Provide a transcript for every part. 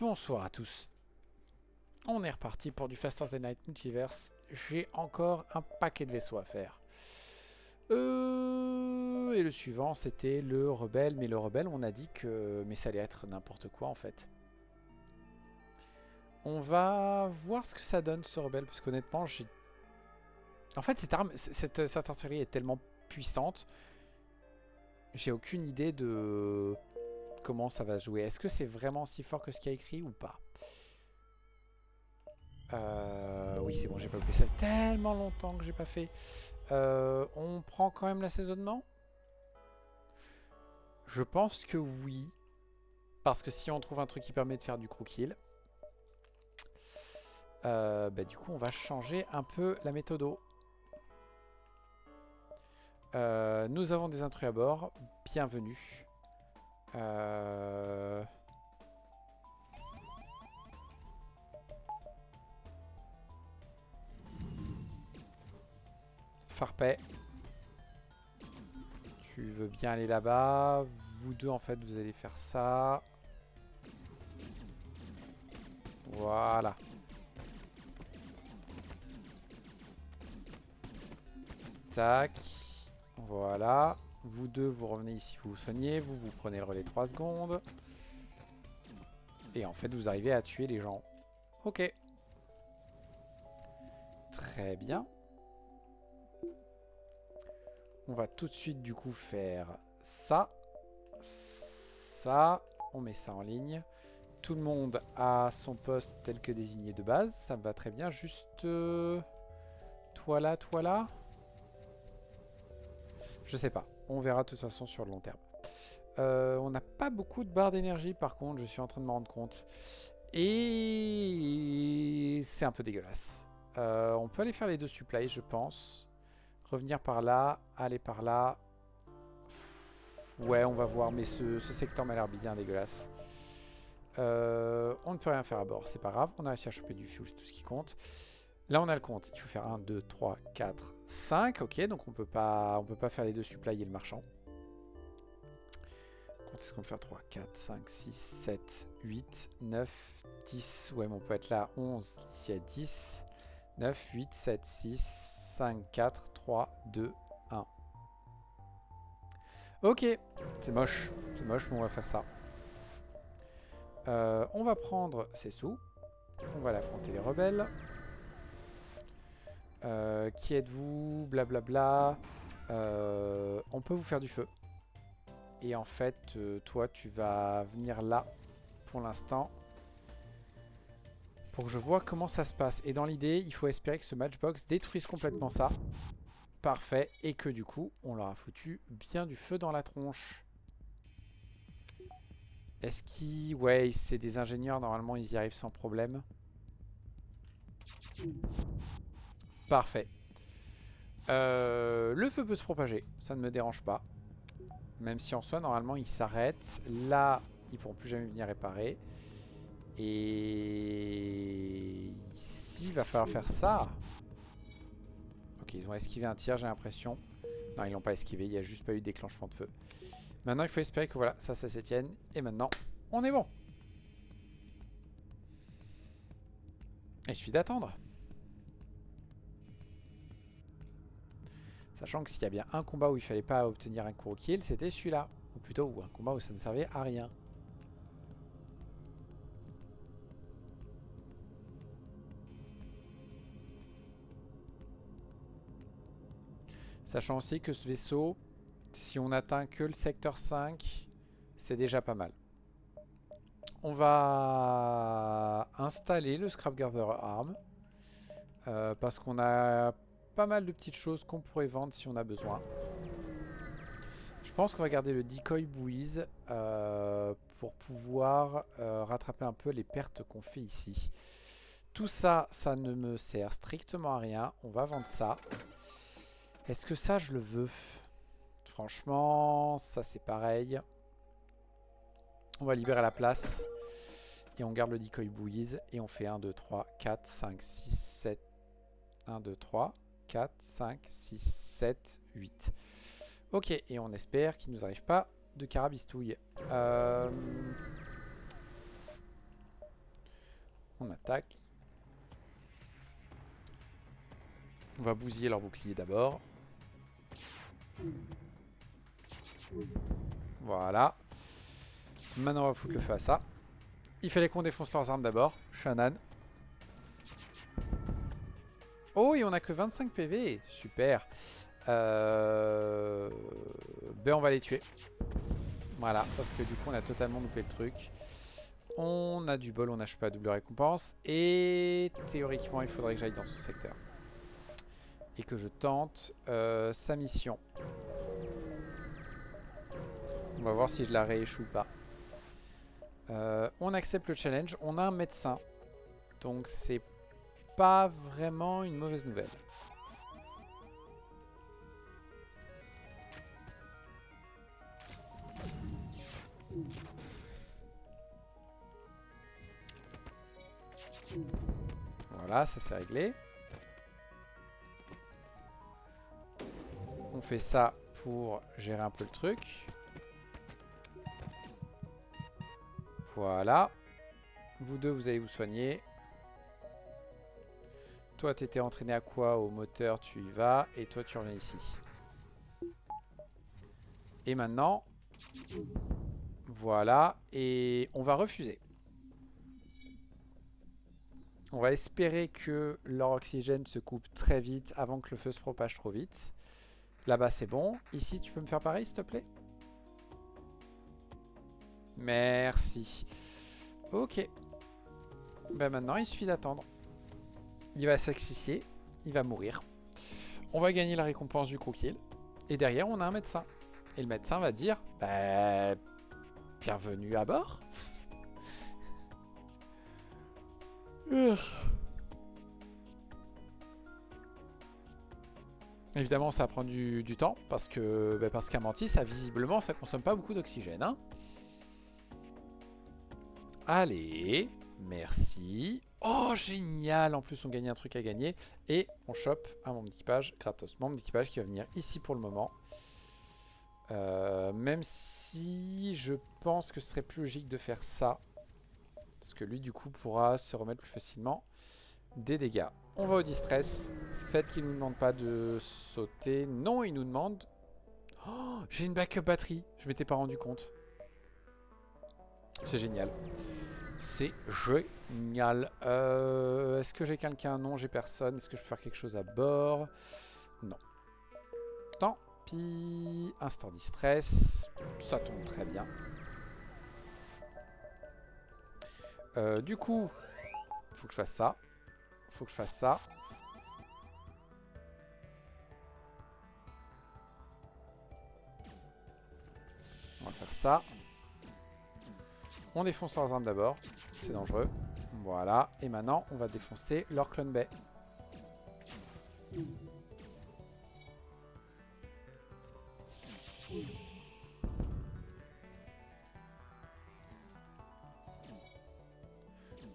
Bonsoir à tous. On est reparti pour du Faster Than Light Multiverse. J'ai encore un paquet de vaisseaux à faire. Et le suivant, c'était le rebelle. Mais le rebelle, on a dit que... Mais ça allait être n'importe quoi, en fait. On va voir ce que ça donne, ce rebelle. Parce qu'honnêtement, j'ai... En fait, cette artillerie est tellement puissante. J'ai aucune idée de... comment ça va se jouer. Est-ce que c'est vraiment si fort que ce qu'il y a écrit ou pas? Oui, c'est bon, j'ai pas oublié. Ça fait tellement longtemps que j'ai pas fait. On prend quand même l'assaisonnement? Je pense que oui. Parce que si on trouve un truc qui permet de faire du crew-kill, du coup, on va changer un peu la méthode. Nous avons des intrus à bord. Bienvenue. Farpet. Tu veux bien aller là-bas. Vous deux, en fait, vous allez faire ça. Voilà. Tac. Voilà. Vous deux, vous revenez ici, vous vous soignez. Vous prenez le relais 3 secondes. Et en fait, vous arrivez à tuer les gens. Ok. Très bien. On va tout de suite, du coup, faire ça. Ça. On met ça en ligne. Tout le monde a son poste tel que désigné de base. Ça me va très bien. Juste... toi là, toi là. Je sais pas. On verra de toute façon sur le long terme. On n'a pas beaucoup de barres d'énergie par contre. Je suis en train de me rendre compte. Et c'est un peu dégueulasse. On peut aller faire les deux supplies, je pense. Revenir par là. Aller par là. Ouais, on va voir. Mais ce secteur m'a l'air bien dégueulasse. On ne peut rien faire à bord. C'est pas grave. On a réussi à choper du fuel. C'est tout ce qui compte. Là, on a le compte. Il faut faire 1, 2, 3, 4, 5. Ok, donc on peut pas faire les deux supplies et le marchand. Est-ce qu'on peut faire 3, 4, 5, 6, 7, 8, 9, 10. Ouais, mais on peut être là 11, ici à 10. 9, 8, 7, 6, 5, 4, 3, 2, 1. Ok, c'est moche. C'est moche, mais on va faire ça. On va prendre ces sous. On va aller affronter les rebelles. Qui êtes-vous? Blablabla. On peut vous faire du feu. Et en fait, toi, tu vas venir là pour l'instant. Pour que je vois comment ça se passe. Et dans l'idée, il faut espérer que ce matchbox détruise complètement ça. Parfait. Et que du coup, on leur a foutu bien du feu dans la tronche. Est-ce qu'ils... Ouais, c'est des ingénieurs. Normalement, ils y arrivent sans problème. Parfait. Le feu peut se propager. Ça ne me dérange pas. Même si en soi, normalement, ils s'arrêtent. Là, ils pourront plus jamais venir réparer. Et ici, il va falloir faire ça. Ok, ils ont esquivé un tir, j'ai l'impression. Non, ils l'ont pas esquivé, il n'y a juste pas eu de déclenchement de feu. Maintenant, il faut espérer que voilà, ça s'étienne. Et maintenant, on est bon. Et il suffit d'attendre. Sachant que s'il y a bien un combat où il fallait pas obtenir un crew kill, c'était celui-là. Ou plutôt, un combat où ça ne servait à rien. Sachant aussi que ce vaisseau, si on n'atteint que le secteur 5, c'est déjà pas mal. On va installer le Scrap Gather Arm. Parce qu'on a pas mal de petites choses qu'on pourrait vendre si on a besoin. Je pense qu'on va garder le Decoy Buoys pour pouvoir rattraper un peu les pertes qu'on fait ici. Tout ça, ça ne me sert strictement à rien. On va vendre ça. Est-ce que ça, je le veux? Franchement, ça c'est pareil. On va libérer la place. Et on garde le Decoy Buoys. Et on fait 1, 2, 3, 4, 5, 6, 7. 1, 2, 3, 4, 5, 6, 7, 8. Ok, et on espère qu'il ne nous arrive pas de carabistouille. On attaque. On va bousiller leur bouclier d'abord. Voilà. Maintenant on va foutre le feu à ça. Il fallait qu'on défonce leurs armes d'abord. Shannon. Oh, et on a que 25 PV. Super. Ben on va les tuer. Voilà, parce que du coup on a totalement loupé le truc. On a du bol, on n'a pas double récompense. Et théoriquement il faudrait que j'aille dans ce secteur. Et que je tente sa mission. On va voir si je la rééchoue ou pas. On accepte le challenge. On a un médecin. Donc c'est pas vraiment une mauvaise nouvelle. Voilà, ça c'est réglé. On fait ça pour gérer un peu le truc. Voilà. Vous deux, vous allez vous soigner. Toi, t'étais entraîné à quoi? Au moteur, tu y vas. Et toi, tu reviens ici. Et maintenant, voilà. Et on va refuser. On va espérer que leur oxygène se coupe très vite avant que le feu se propage trop vite. Là-bas, c'est bon. Ici, tu peux me faire pareil, s'il te plaît? Merci. Ok. Ben maintenant, il suffit d'attendre. Il va s'asphyxier. Il va mourir. On va gagner la récompense du kill. Et derrière, on a un médecin. Et le médecin va dire, bah, bienvenue à bord. Évidemment, ça prend du temps parce qu'un mantis, ça visiblement, ça consomme pas beaucoup d'oxygène. Hein. Allez, merci. Oh, génial. En plus, on gagne un truc à gagner. Et on chope un membre d'équipage gratos. Membre d'équipage qui va venir ici pour le moment. Même si je pense que ce serait plus logique de faire ça. Parce que lui, du coup, pourra se remettre plus facilement des dégâts. On va au distress. Faites qu'il ne nous demande pas de sauter. Non, il nous demande... Oh, j'ai une backup batterie. Je m'étais pas rendu compte. C'est génial. C'est génial. Est-ce que j'ai quelqu'un? Non, j'ai personne. Est-ce que je peux faire quelque chose à bord? Non. Tant pis. Instant distress. Ça tombe très bien. Du coup, faut que je fasse ça. Faut que je fasse ça. On va faire ça. On défonce leurs armes d'abord. C'est dangereux. Voilà. Et maintenant, on va défoncer leur clone bay.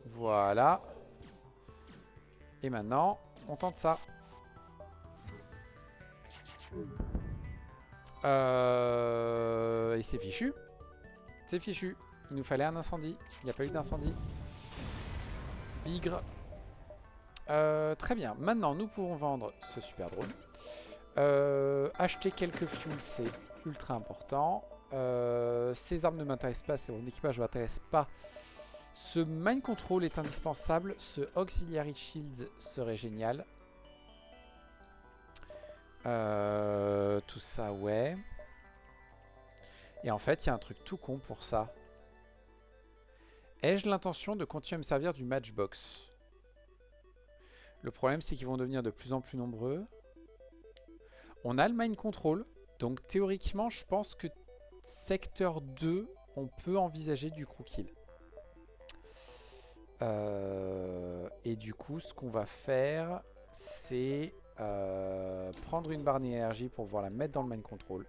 Voilà. Et maintenant, on tente ça. Et c'est fichu. C'est fichu. Il nous fallait un incendie. Il n'y a pas eu d'incendie. Bigre. Très bien. Maintenant, nous pouvons vendre ce super drone. Acheter quelques fuels, c'est ultra important. Ces armes ne m'intéressent pas. Mon équipage ne m'intéresse pas. Ce Mind Control est indispensable. Ce Auxiliary Shield serait génial. Tout ça, ouais. Et en fait, il y a un truc tout con pour ça. Ai-je l'intention de continuer à me servir du Matchbox? Le problème, c'est qu'ils vont devenir de plus en plus nombreux. On a le Mind Control. Donc, théoriquement, je pense que secteur 2, on peut envisager du crew kill. Et du coup, ce qu'on va faire, c'est prendre une barre d'énergie pour pouvoir la mettre dans le Mind Control.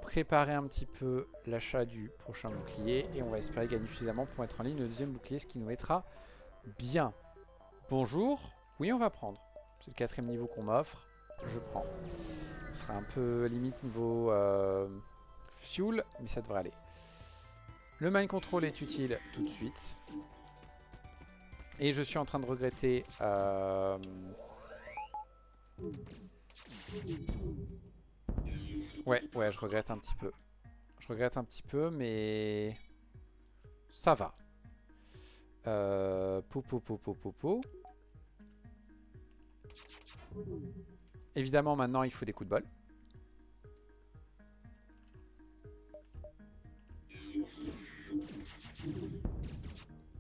Préparer un petit peu l'achat du prochain bouclier. Et on va espérer gagner suffisamment pour mettre en ligne le deuxième bouclier, ce qui nous mettra bien. Bonjour. Oui, on va prendre. C'est le 4e niveau qu'on m'offre. Je prends. Ce sera un peu limite niveau fuel, mais ça devrait aller. Le mind control est utile tout de suite. Et je suis en train de regretter... Ouais, je regrette un petit peu. Je regrette un petit peu, mais... Ça va. Po. Évidemment, maintenant, il faut des coups de bol.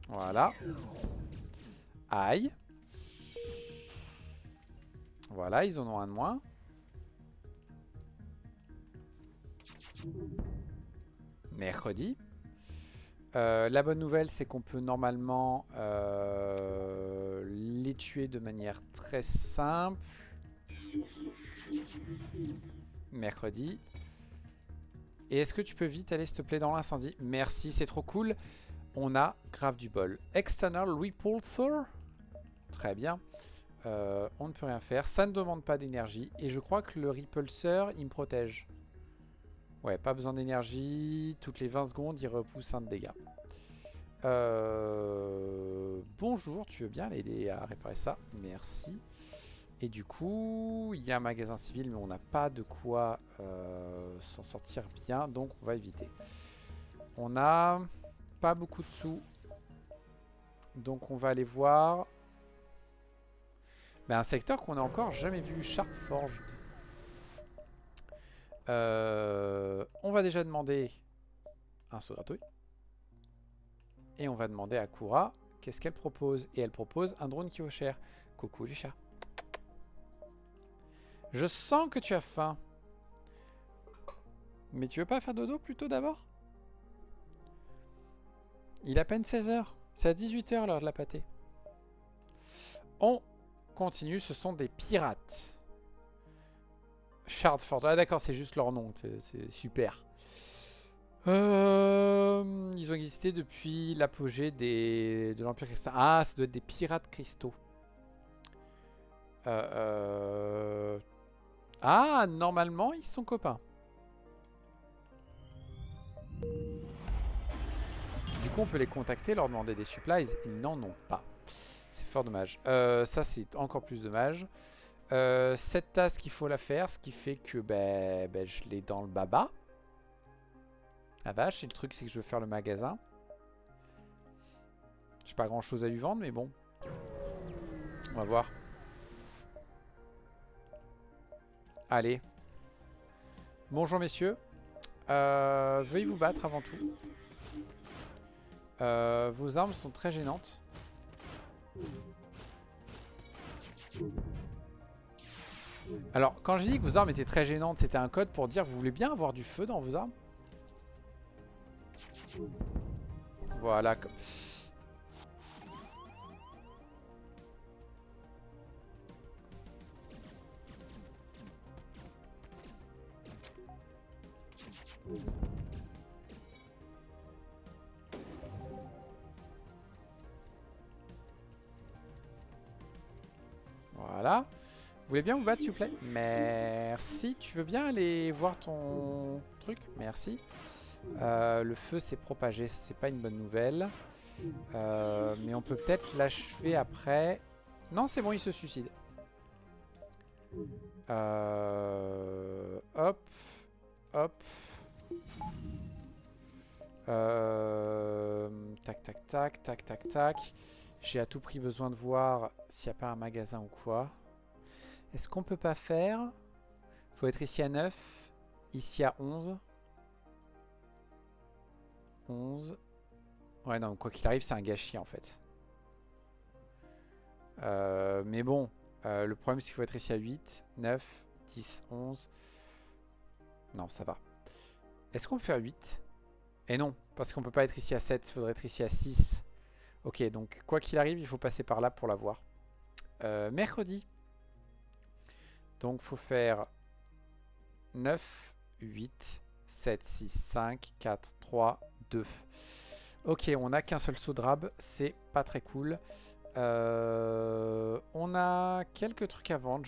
Voilà. Aïe. Voilà, ils en ont un de moins. Mercredi. La bonne nouvelle, c'est qu'on peut normalement les tuer de manière très simple. Mercredi. Et est-ce que tu peux vite aller, s'il te plaît, dans l'incendie? Merci, c'est trop cool. On a grave du bol. External Repulsor. Très bien. On ne peut rien faire. Ça ne demande pas d'énergie. Et je crois que le Repulsor, il me protège. Ouais, pas besoin d'énergie. Toutes les 20 secondes, il repousse un de dégâts. Bonjour, tu veux bien l'aider à réparer ça? Merci. Et du coup, il y a un magasin civil, mais on n'a pas de quoi s'en sortir bien, donc on va éviter. On n'a pas beaucoup de sous, donc on va aller voir un secteur qu'on n'a encore jamais vu, Chartforge. On va déjà demander un saut gratouille. Et on va demander à Kura qu'est-ce qu'elle propose. Et elle propose un drone qui vaut cher. Coucou les chats. Je sens que tu as faim. Mais tu veux pas faire dodo plutôt d'abord? Il est à peine 16 h. C'est à 18 h l'heure de la pâtée. On continue. Ce sont des pirates. Shardford. Ah d'accord, c'est juste leur nom. C'est super. Ils ont existé depuis l'apogée de l'Empire Cristallin. Ah, ça doit être des pirates cristaux. Ah, normalement, ils sont copains. Du coup, on peut les contacter, leur demander des supplies. Ils n'en ont pas. C'est fort dommage. Ça, c'est encore plus dommage. Cette task, il faut la faire. Ce qui fait que je l'ai dans le baba. La vache. Et le truc, c'est que je veux faire le magasin. J'ai pas grand chose à lui vendre, mais bon. On va voir. Allez. Bonjour messieurs. Veuillez vous battre avant tout. Vos armes sont très gênantes. Alors, quand j'ai dit que vos armes étaient très gênantes, c'était un code pour dire vous voulez bien avoir du feu dans vos armes? Voilà. Voilà. Vous voulez bien vous battre, s'il vous plaît? Merci. Tu veux bien aller voir ton truc? Merci. Le feu s'est propagé. Ça, c'est pas une bonne nouvelle. Mais on peut peut-être l'achever après. Non, c'est bon, il se suicide. Hop. Hop. Tac, tac, tac, tac, tac, tac. J'ai à tout prix besoin de voir s'il n'y a pas un magasin ou quoi. Est-ce qu'on peut pas faire? Faut être ici à 9. Ici à 11. 11. Ouais, non, quoi qu'il arrive, c'est un gâchis en fait. Mais bon, le problème c'est qu'il faut être ici à 8, 9, 10, 11. Non, ça va. Est-ce qu'on peut faire 8? Et non, parce qu'on peut pas être ici à 7, il faudrait être ici à 6. Ok, donc quoi qu'il arrive, il faut passer par là pour l'avoir. Mercredi. Donc faut faire 9, 8, 7, 6, 5, 4, 3, 2. Ok, on n'a qu'un seul saut de rab, c'est pas très cool. On a quelques trucs à vendre,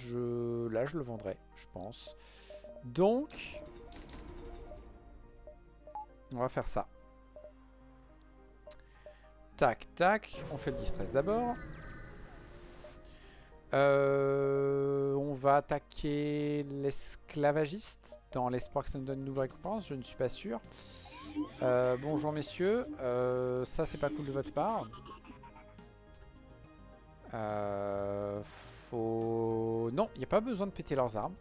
là je le vendrai, je pense. Donc, on va faire ça. Tac, tac. On fait le distress d'abord. On va attaquer l'esclavagiste dans l'espoir que ça nous donne une double récompense. Je ne suis pas sûr. Bonjour messieurs. Ça c'est pas cool de votre part. Non, il n'y a pas besoin de péter leurs armes.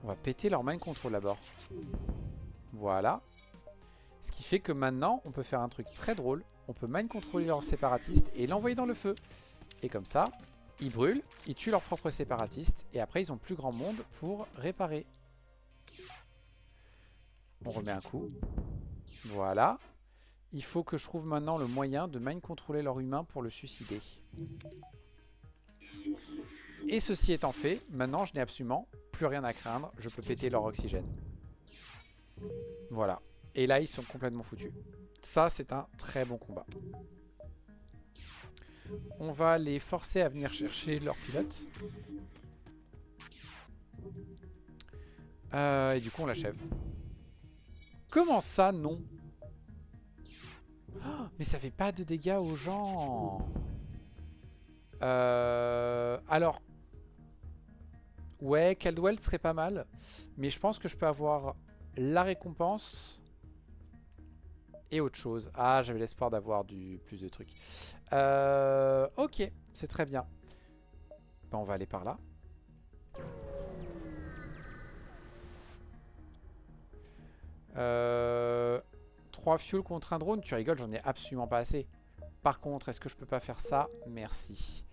On va péter leur mind control d'abord. Voilà. Ce qui fait que maintenant, on peut faire un truc très drôle. On peut mind contrôler leurs séparatistes et l'envoyer dans le feu. Et comme ça, ils brûlent, ils tuent leurs propres séparatistes. Et après, ils ont plus grand monde pour réparer. On remet un coup. Voilà. Il faut que je trouve maintenant le moyen de mind contrôler leur humain pour le suicider. Et ceci étant fait, maintenant je n'ai absolument plus rien à craindre. Je peux péter leur oxygène. Voilà. Et là, ils sont complètement foutus. Ça, c'est un très bon combat. On va les forcer à venir chercher leur pilote. Et du coup, on l'achève. Comment ça, non? Oh, mais ça fait pas de dégâts aux gens. Alors... Ouais, Caldwell serait pas mal. Mais je pense que je peux avoir la récompense et autre chose. Ah, j'avais l'espoir d'avoir plus de trucs. Ok, c'est très bien. Ben, on va aller par là. Euh, 3 fuel contre un drone, tu rigoles, j'en ai absolument pas assez. Par contre, est-ce que je peux pas faire ça? Merci.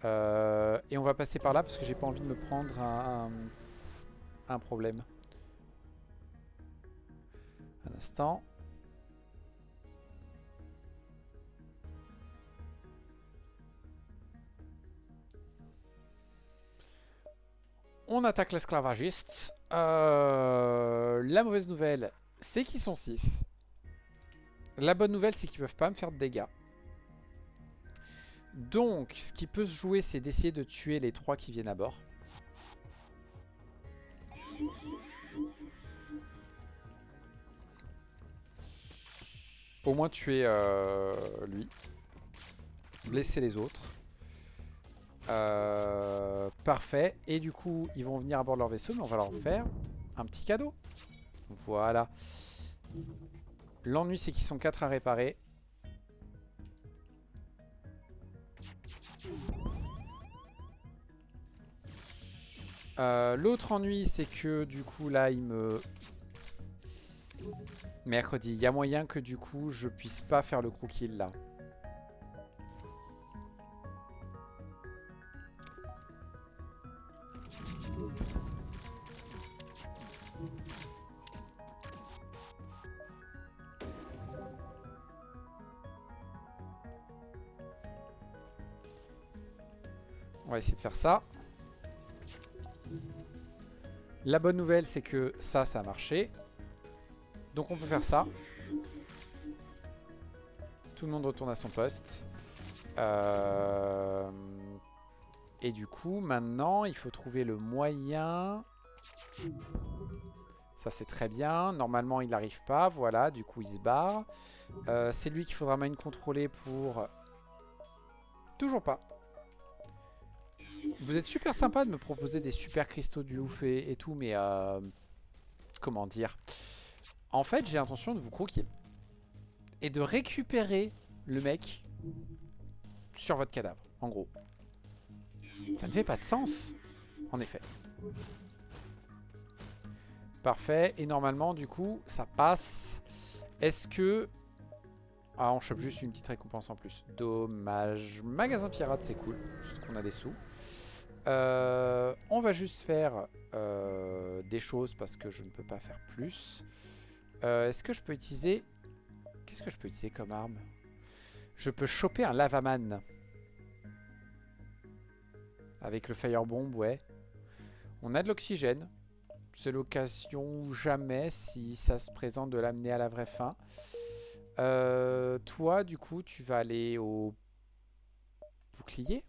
Et on va passer par là parce que j'ai pas envie de me prendre un problème. Un instant. On attaque l'esclavagiste. La mauvaise nouvelle, c'est qu'ils sont 6. La bonne nouvelle, c'est qu'ils peuvent pas me faire de dégâts. Donc, ce qui peut se jouer, c'est d'essayer de tuer les 3 qui viennent à bord. Au moins tuer lui. Blesser les autres. Parfait. Et du coup, ils vont venir à bord de leur vaisseau, mais on va leur faire un petit cadeau. Voilà. L'ennui, c'est qu'ils sont 4 à réparer. L'autre ennui, c'est que du coup, là, il me... Mercredi, il y a moyen que du coup, je puisse pas faire le crew kill là. On va essayer de faire ça. La bonne nouvelle, c'est que ça a marché. Donc on peut faire ça. Tout le monde retourne à son poste. Et du coup, maintenant, il faut trouver le moyen. Ça, c'est très bien. Normalement, il n'arrive pas. Voilà, du coup, il se barre. C'est lui qu'il faudra mind contrôler pour... Toujours pas. Vous êtes super sympa de me proposer des super cristaux du ouf et tout, mais... comment dire? En fait, j'ai l'intention de vous croquer. Et de récupérer le mec sur votre cadavre, en gros. Ça ne fait pas de sens, en effet. Parfait. Et normalement, du coup, ça passe. Est-ce que... Ah, on chope juste une petite récompense en plus. Dommage. Magasin pirate, c'est cool. Juste qu'on a des sous. On va juste faire des choses parce que je ne peux pas faire plus. Est-ce que je peux utiliser... Qu'est-ce que je peux utiliser comme arme? Je peux choper un lavaman. Avec le firebomb, ouais. On a de l'oxygène. C'est l'occasion ou jamais, si ça se présente, de l'amener à la vraie fin. Toi, du coup, tu vas aller au bouclier.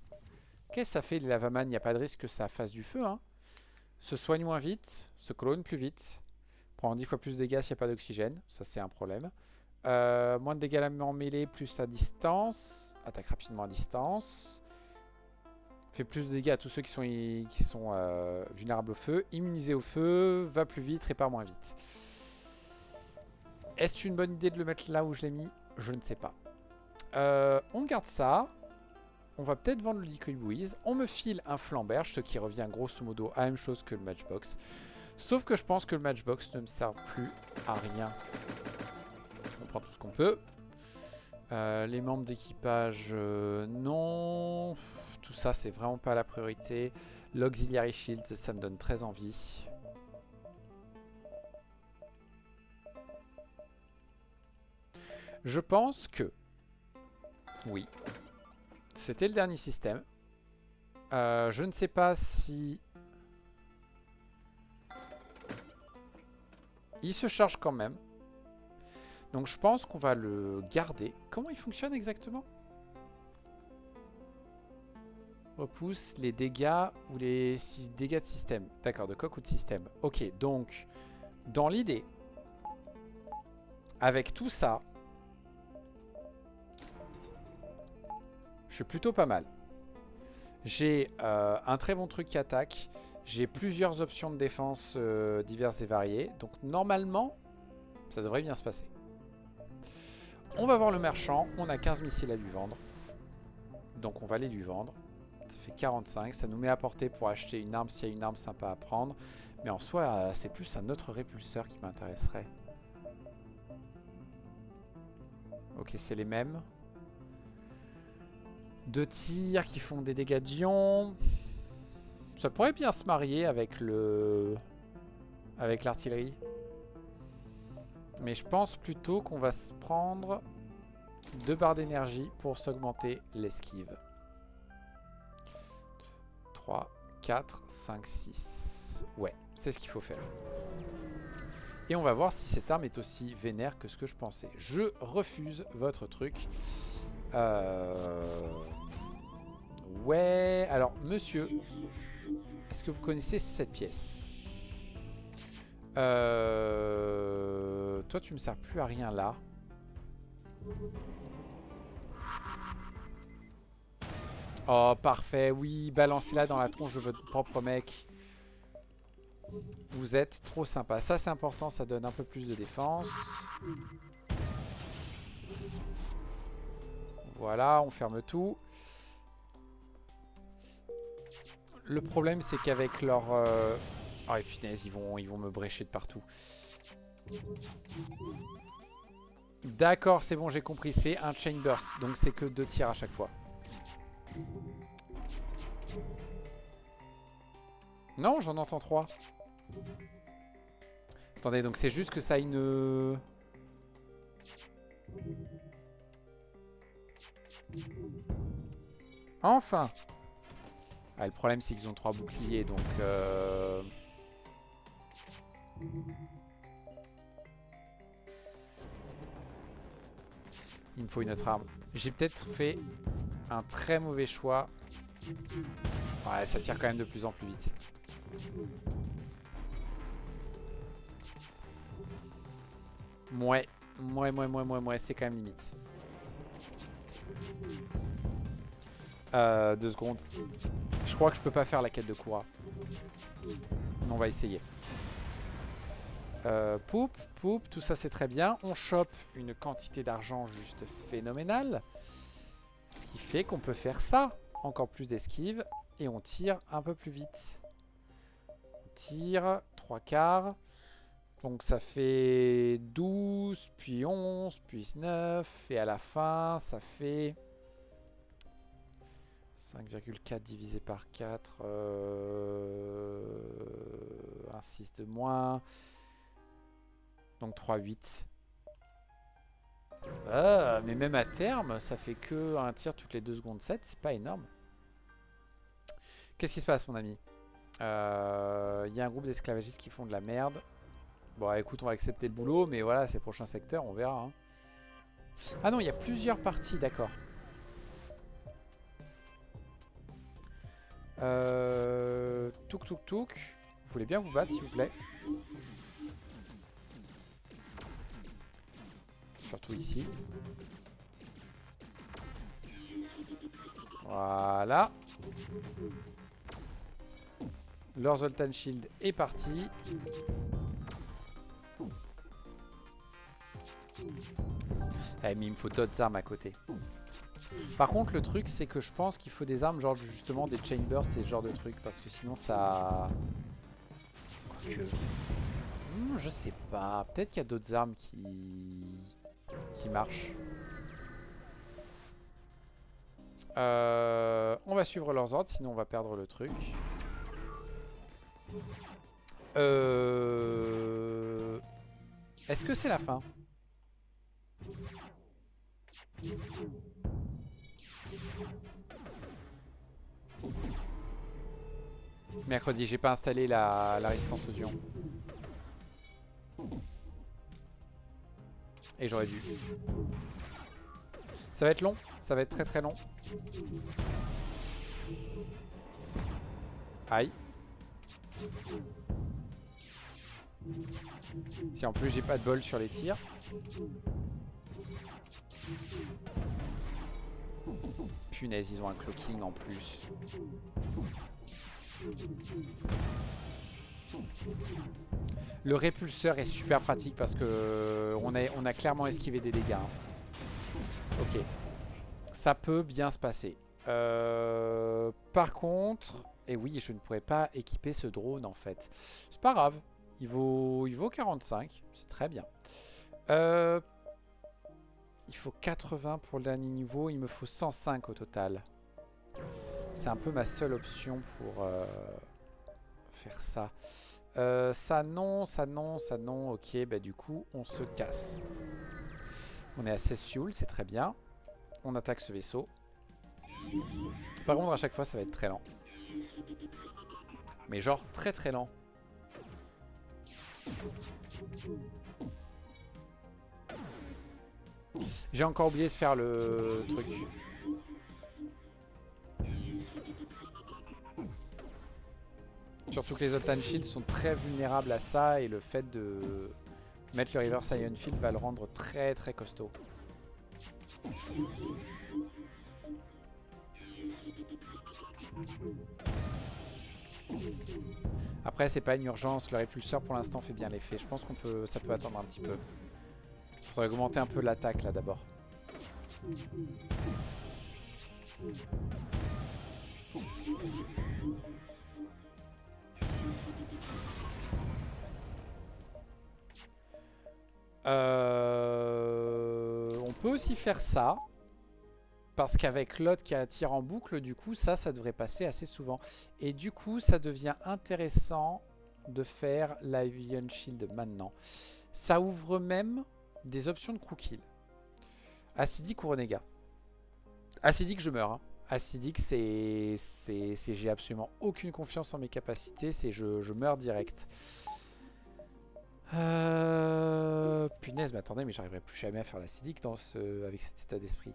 Qu'est-ce que ça fait, les lavaman? Il n'y a pas de risque que ça fasse du feu, hein. Se soigne moins vite, se clone plus vite. Prend 10 fois plus de dégâts s'il n'y a pas d'oxygène. Ça, c'est un problème. Moins de dégâts en mêlée, plus à distance. Attaque rapidement à distance. Fait plus de dégâts à tous ceux qui sont vulnérables au feu. Immunisé au feu, va plus vite, répare moins vite. Est-ce une bonne idée de le mettre là où je l'ai mis? Je ne sais pas. On garde ça. On va peut-être vendre le Liquid Breeze. On me file un flamberge, ce qui revient grosso modo à la même chose que le Matchbox. Sauf que je pense que le Matchbox ne me sert plus à rien. On prend tout ce qu'on peut. Les membres d'équipage, non. Tout ça, c'est vraiment pas la priorité. L'Auxiliary Shield, ça me donne très envie. Je pense que... Oui. C'était le dernier système. Je ne sais pas si... Il se charge quand même. Donc je pense qu'on va le garder. Comment il fonctionne exactement? Repousse les dégâts ou les dégâts de système. D'accord, de coque ou de système. Ok, donc dans l'idée, avec tout ça, je suis plutôt pas mal. J'ai un très bon truc qui attaque. J'ai plusieurs options de défense diverses et variées. Donc normalement, ça devrait bien se passer. On va voir le marchand. On a 15 missiles à lui vendre. Donc on va aller lui vendre. Ça fait 45. Ça nous met à portée pour acheter une arme s'il y a une arme sympa à prendre. Mais en soi, c'est plus un autre répulseur qui m'intéresserait. Ok, c'est les mêmes. 2 tirs qui font des dégâts d'ion. Ça pourrait bien se marier avec l'artillerie. Mais je pense plutôt qu'on va se prendre 2 barres d'énergie pour s'augmenter l'esquive. 3, 4, 5, 6. Ouais, c'est ce qu'il faut faire. Et on va voir si cette arme est aussi vénère que ce que je pensais. Je refuse votre truc. Ouais, alors monsieur, est-ce que vous connaissez cette pièce? Toi tu me sers plus à rien là. Oh parfait, oui, balancez-la dans la tronche de votre propre mec. Vous êtes trop sympa. Ça c'est important, ça donne un peu plus de défense. Voilà, on ferme tout. Le problème c'est qu'avec leur... Oh et punaise, ils vont me brécher de partout. D'accord, c'est bon, j'ai compris. C'est un chain burst, donc c'est que 2 tirs à chaque fois. Non, j'en entends 3. Attendez, donc c'est juste que ça a une... Enfin. Ah, le problème c'est qu'ils ont 3 boucliers, donc... Il me faut une autre arme. J'ai peut-être fait un très mauvais choix. Ouais, ça tire quand même de plus en plus vite. Ouais, c'est quand même limite. 2 secondes. Je crois que je peux pas faire la quête de Kura. On va essayer. Poup, tout ça c'est très bien. On chope une quantité d'argent juste phénoménale. Ce qui fait qu'on peut faire ça. Encore plus d'esquive. Et on tire un peu plus vite. On tire 3 quarts. Donc ça fait 12, puis 11, puis 9. Et à la fin, ça fait 5,4 divisé par 4. Un 6 de moins. Donc 3, 8. Ah, mais même à terme, ça fait que un tir toutes les 2 secondes 7. C'est pas énorme. Qu'est-ce qui se passe, mon ami? Il y a un groupe d'esclavagistes qui font de la merde. Bon, écoute, on va accepter le boulot, mais voilà, c'est le prochain secteur, on verra. Hein. Ah non, il y a plusieurs parties, d'accord. Touk. Vous voulez bien vous battre, s'il vous plaît? Surtout ici. Voilà. Leur Zoltan Shield est parti. Eh, mais il me faut d'autres armes à côté. Par contre, le truc, c'est que je pense qu'il faut des armes, genre justement des Chain Burst et ce genre de trucs. Parce que sinon, ça... Quoique... je sais pas. Peut-être qu'il y a d'autres armes qui marchent. On va suivre leurs ordres, sinon on va perdre le truc. Est-ce que c'est la fin? Mercredi, j'ai pas installé la résistance aux ions. Et j'aurais dû. Ça va être long, ça va être très très long. Aïe. Si en plus j'ai pas de bol sur les tirs. Punaise, ils ont un cloaking en plus. Le répulseur est super pratique parce que on a clairement esquivé des dégâts. Hein. Ok. Ça peut bien se passer. Par contre... Et oui, je ne pourrais pas équiper ce drone en fait. C'est pas grave. Il vaut 45. C'est très bien. Il faut 80 pour le dernier niveau. Il me faut 105 au total. C'est un peu ma seule option pour faire ça. Ça non, ça non, ça non. Ok, bah du coup, on se casse. On est à 16 fuel, c'est très bien. On attaque ce vaisseau. Par contre, à chaque fois, ça va être très lent. Mais genre très très lent. J'ai encore oublié de faire le truc. Surtout que les Zoltan Shields sont très vulnérables à ça et le fait de mettre le Reverse Ion Field va le rendre très très costaud. Après c'est pas une urgence, le répulseur pour l'instant fait bien l'effet. Je pense qu'on peut, ça peut attendre un petit peu. Il faudrait augmenter un peu l'attaque là d'abord. On peut aussi faire ça. Parce qu'avec l'autre qui attire en boucle, du coup, ça devrait passer assez souvent. Et du coup, ça devient intéressant de faire l'Ion Shield maintenant. Ça ouvre même des options de crew kill. Acidique ou Renégat. Acidique, je meurs. Hein. Acidique, j'ai absolument aucune confiance en mes capacités. C'est je meurs direct. Punaise, mais attendez, mais j'arriverai plus jamais à faire l'acidique avec cet état d'esprit.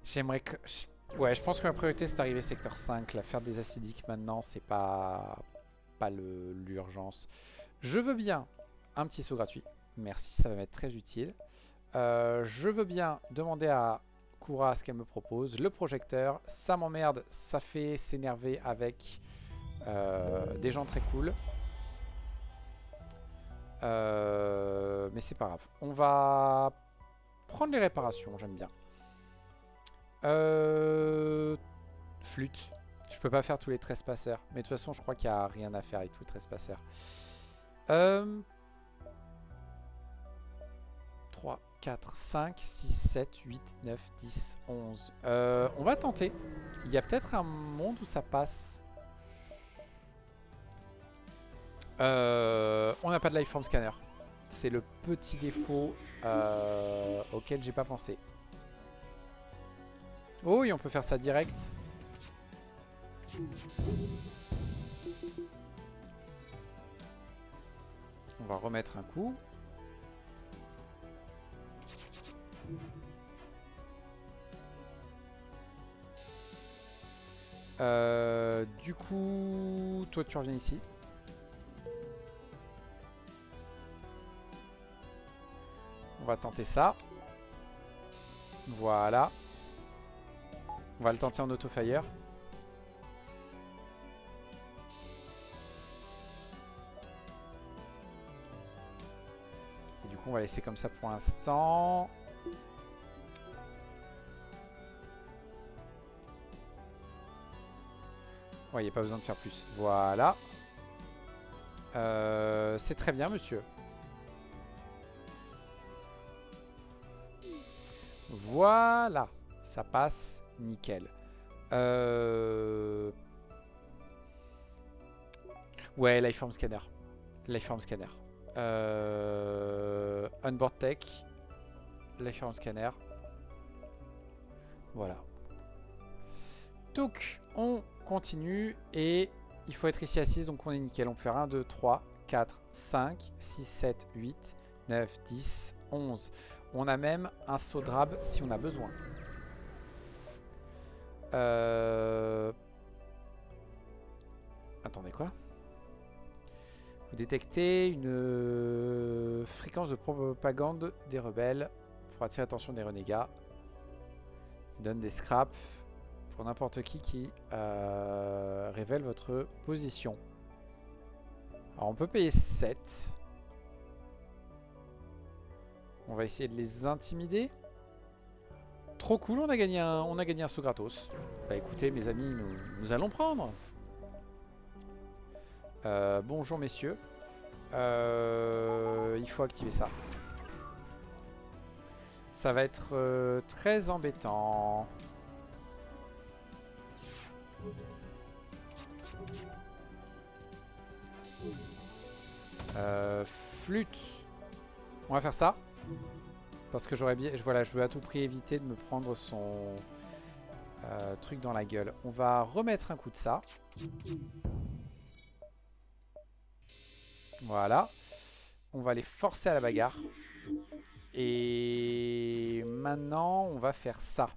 J'aimerais que... Ouais, je pense que ma priorité c'est d'arriver secteur 5. La faire des acidiques maintenant, c'est pas l'urgence. Je veux bien un petit saut gratuit. Merci, ça va m'être très utile. Je veux bien demander à Kura ce qu'elle me propose. Le projecteur, ça m'emmerde, ça fait s'énerver avec des gens très cool. Mais c'est pas grave. On va prendre les réparations, j'aime bien. Flûte. Je peux pas faire tous les trespasseurs. Mais de toute façon, je crois qu'il n'y a rien à faire avec tous les trespasseurs. 3, 4, 5, 6, 7, 8, 9, 10, 11. On va tenter. Il y a peut-être un monde où ça passe. On n'a pas de Lifeform Scanner. C'est le petit défaut auquel j'ai pas pensé. Oh oui, on peut faire ça direct. On va remettre un coup. Du coup, toi tu reviens ici. va tenter ça. Voilà. On va le tenter en auto-fire. Et du coup, on va laisser comme ça pour l'instant. Ouais, il n'y a pas besoin de faire plus. Voilà. C'est très bien, monsieur. Voilà. Ça passe nickel. Ouais, Lifeform Scanner. Lifeform Scanner. Onboard Tech. Lifeform Scanner. Voilà. Donc, on continue et il faut être ici à 6, donc on est nickel. On peut faire 1, 2, 3, 4, 5, 6, 7, 8, 9, 10, 11. On a même un saut de rab si on a besoin. Attendez, quoi? Vous détectez une fréquence de propagande des rebelles pour attirer l'attention des renégats. Il donne des scraps pour n'importe qui révèle votre position. Alors on peut payer 7. On va essayer de les intimider. Trop cool, on a gagné un saut gratos. Bah écoutez mes amis, nous allons prendre. Bonjour messieurs. Il faut activer ça. Ça va être très embêtant. Flûte. On va faire ça. Parce que j'aurais bien... Voilà, je veux à tout prix éviter de me prendre son truc dans la gueule. On va remettre un coup de ça. Voilà. On va les forcer à la bagarre. Et maintenant, on va faire ça.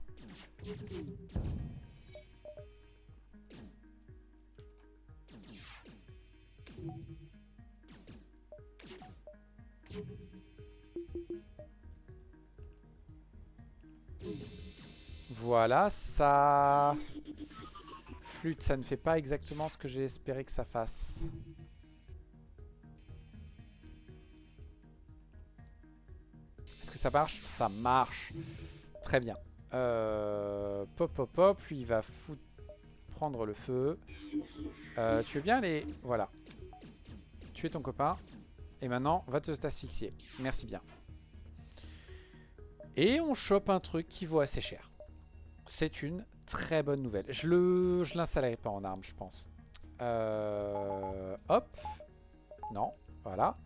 Voilà, ça... Flûte, ça ne fait pas exactement ce que j'ai espéré que ça fasse. Est-ce que ça marche? Ça marche. Très bien. Pop, pop, pop. Lui, il va prendre le feu. Tu veux bien aller... Voilà. Tuer ton copain. Et maintenant, va te asphyxier. Merci bien. Et on chope un truc qui vaut assez cher. C'est une très bonne nouvelle. Je l'installerai pas en arme, je pense. Hop. Non, voilà.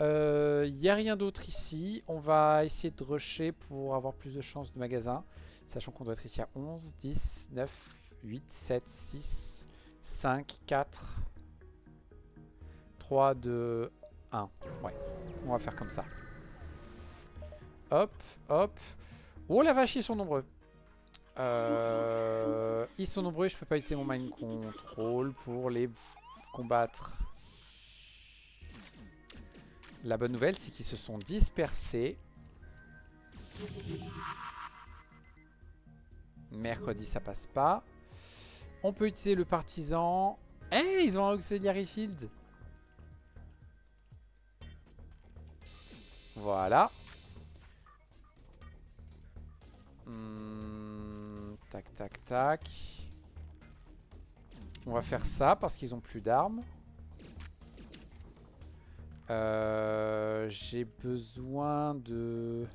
Il n'y a rien d'autre ici. On va essayer de rusher pour avoir plus de chances de magasin. Sachant qu'on doit être ici à 11, 10, 9, 8, 7, 6, 5, 4, 3, 2, 1. Ouais, on va faire comme ça. Hop, hop. Oh la vache, ils sont nombreux. Ils sont nombreux et je peux pas utiliser mon mind control pour les combattre. La bonne nouvelle, c'est qu'ils se sont dispersés. Mercredi, ça passe pas. On peut utiliser le partisan. Eh, hey, ils ont un auxiliary field. Voilà. Tac, tac, tac. On va faire ça parce qu'ils ont plus d'armes. J'ai besoin de...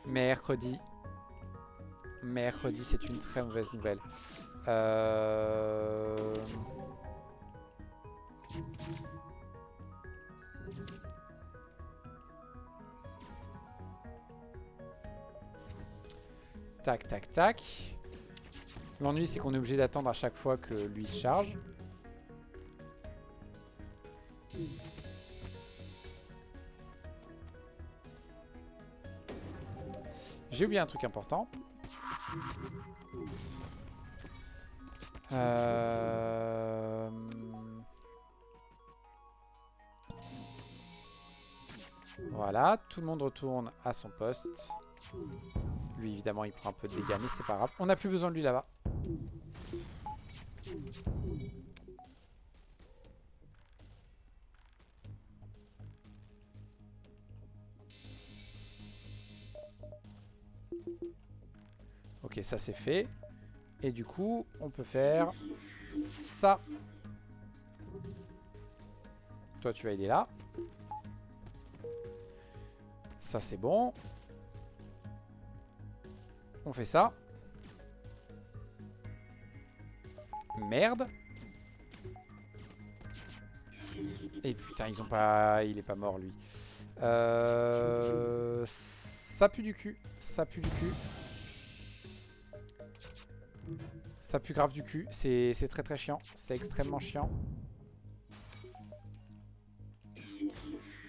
Mercredi. Mercredi, c'est une très mauvaise nouvelle. Tac, tac, tac. L'ennui, c'est qu'on est obligé d'attendre à chaque fois que lui se charge. J'ai oublié un truc important. Voilà, tout le monde retourne à son poste. Lui, évidemment, il prend un peu de dégâts, mais c'est pas grave. On n'a plus besoin de lui là-bas. Ok, ça c'est fait. Et du coup, on peut faire ça. Toi, tu vas aider là. Ça, c'est bon. On fait ça. Merde. Et putain, ils ont pas... Il est pas mort, lui. Ça pue du cul. Ça pue du cul. Ça pue grave du cul. C'est très très chiant. C'est extrêmement chiant.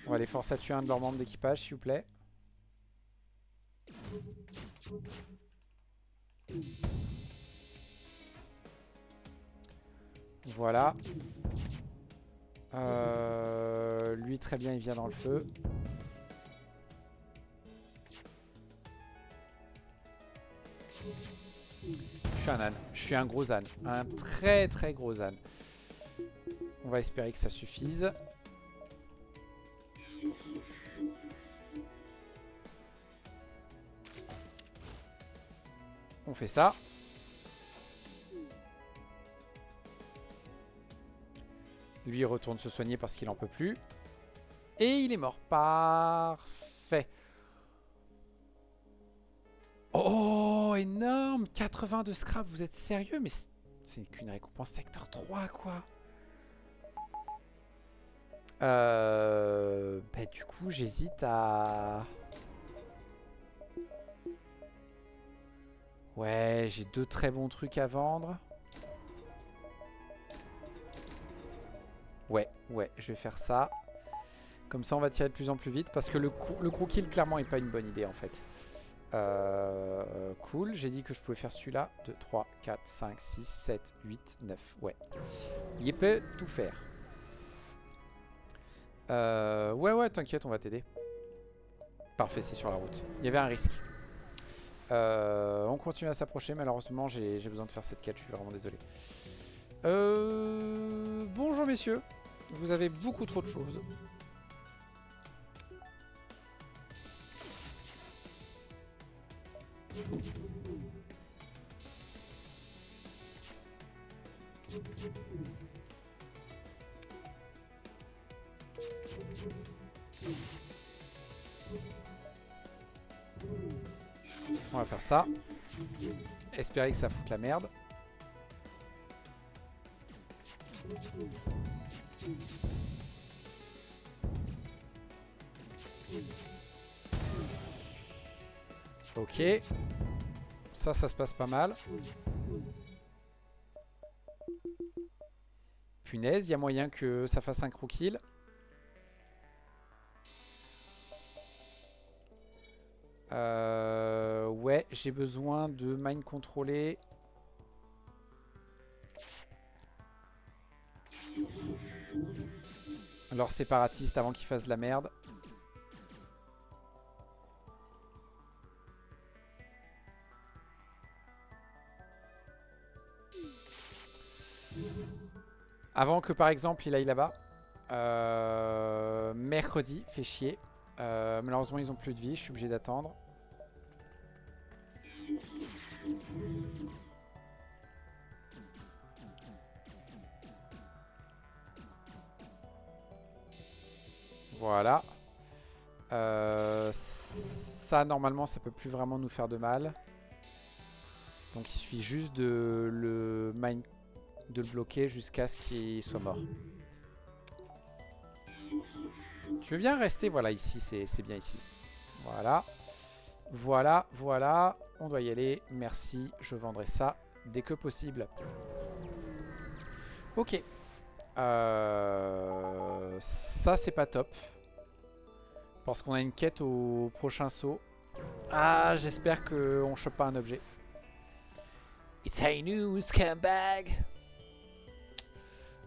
On va les forcer à tuer un de leurs membres d'équipage, s'il vous plaît. Voilà. Lui, très bien, il vient dans le feu. Je suis un âne. Je suis un gros âne. Un très très gros âne. On va espérer que ça suffise. On fait ça. Lui, il retourne se soigner parce qu'il en peut plus. Et il est mort. Parfait. Oh, énorme. 80 de scrap. Vous êtes sérieux? Mais c'est qu'une récompense secteur 3, quoi. Bah, du coup, j'hésite à... Ouais, j'ai deux très bons trucs à vendre. Ouais, je vais faire ça. Comme ça, on va tirer de plus en plus vite. Parce que le crew kill, clairement, n'est pas une bonne idée, en fait. Cool. J'ai dit que je pouvais faire celui-là. 2, 3, 4, 5, 6, 7, 8, 9. Ouais. Il peut tout faire. Ouais, t'inquiète, on va t'aider. Parfait, c'est sur la route. Il y avait un risque. On continue à s'approcher. Malheureusement, j'ai besoin de faire cette quête. Je suis vraiment désolé. Bonjour, messieurs. Vous avez beaucoup trop de choses. On va faire ça. Espérer que ça foute la merde. Ok. Ça se passe pas mal. Punaise, il y a moyen que ça fasse un crew kill. Ouais, j'ai besoin de mine contrôler. Alors séparatiste avant qu'il fasse de la merde. Avant que par exemple il aille là-bas. Mercredi, fait chier. Malheureusement ils ont plus de vie, je suis obligé d'attendre. Voilà. Ça normalement ça peut plus vraiment nous faire de mal. Donc il suffit juste de le bloquer jusqu'à ce qu'il soit mort. Tu veux bien rester? Voilà, ici, c'est bien ici. Voilà. Voilà. On doit y aller. Merci. Je vendrai ça dès que possible. Ok. Ça, c'est pas top. Parce qu'on a une quête au prochain saut. Ah, j'espère qu'on chope pas un objet. It's a new scumbag.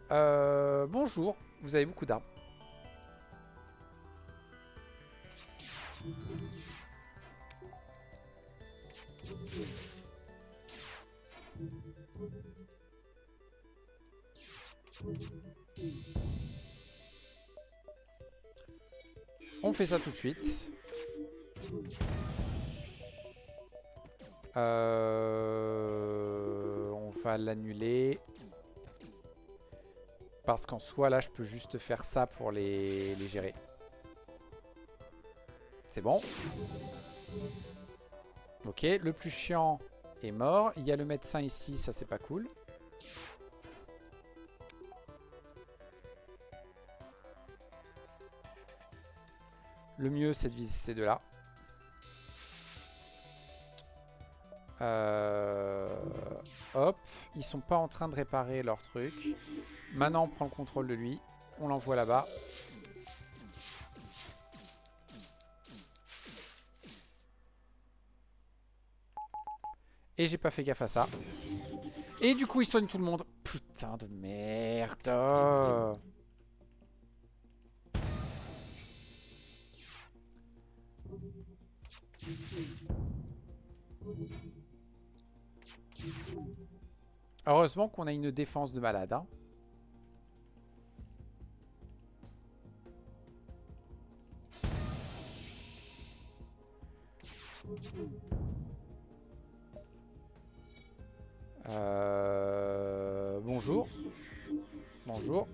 Bonjour, vous avez beaucoup d'armes. On fait ça tout de suite. On va l'annuler. Parce qu'en soi, là, je peux juste faire ça pour les gérer. C'est bon. Ok, le plus chiant est mort. Il y a le médecin ici, ça c'est pas cool. Le mieux, c'est de viser ces deux-là. Hop, ils sont pas en train de réparer leur truc. Maintenant, on prend le contrôle de lui. On l'envoie là-bas. Et j'ai pas fait gaffe à ça. Et du coup, ils soignent tout le monde. Putain de merde. Heureusement qu'on a une défense de malade. Hein. Bonjour. Bonjour.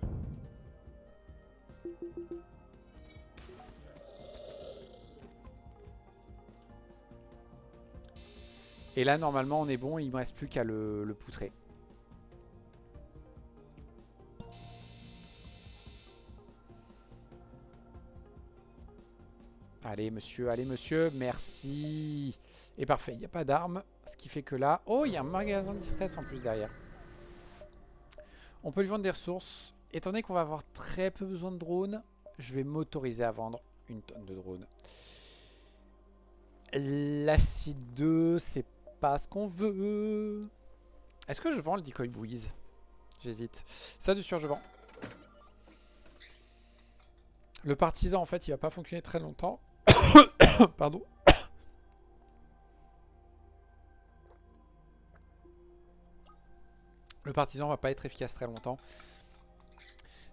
Et là, normalement, on est bon. Il me reste plus qu'à le poutrer. Allez, monsieur, merci. Et parfait, il n'y a pas d'armes. Ce qui fait que là... Oh, il y a un magasin de distress en plus derrière. On peut lui vendre des ressources. Étant donné qu'on va avoir très peu besoin de drones, je vais m'autoriser à vendre une tonne de drones. L'acide 2, c'est pas ce qu'on veut. Est-ce que je vends le decoy buoys? J'hésite. Ça, de sûr, je vends. Le partisan, en fait, il va pas fonctionner très longtemps. Pardon. Le partisan va pas être efficace très longtemps.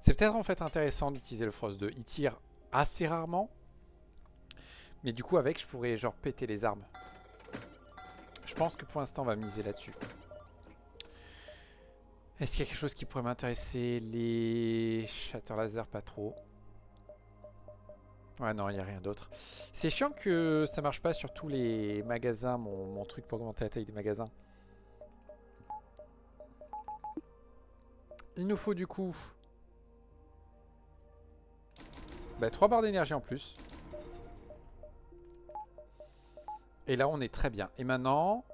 C'est peut-être en fait intéressant d'utiliser le Frost 2. Il tire assez rarement. Mais du coup, avec, je pourrais genre péter les armes. Je pense que pour l'instant, on va miser là-dessus. Est-ce qu'il y a quelque chose qui pourrait m'intéresser? Les shatter laser, pas trop. Ouais, non, il n'y a rien d'autre. C'est chiant que ça marche pas sur tous les magasins, mon truc pour augmenter la taille des magasins. Il nous faut du coup 3 barres d'énergie en plus. Et là, on est très bien. Et maintenant,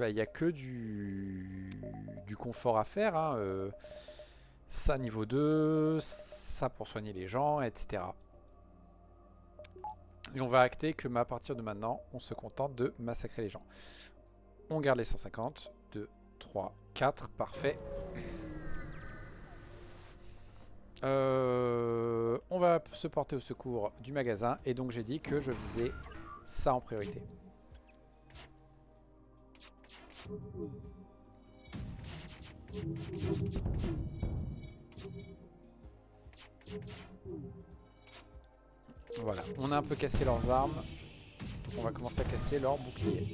il n'y a que du confort à faire. Hein. Ça niveau 2, ça pour soigner les gens, etc. Et on va acter que à partir de maintenant, on se contente de massacrer les gens. On garde les 150. 2, 3, 4. Parfait. On va se porter au secours du magasin. Et donc j'ai dit que je visais ça en priorité. Voilà, on a un peu cassé leurs armes. Donc on va commencer à casser leurs boucliers.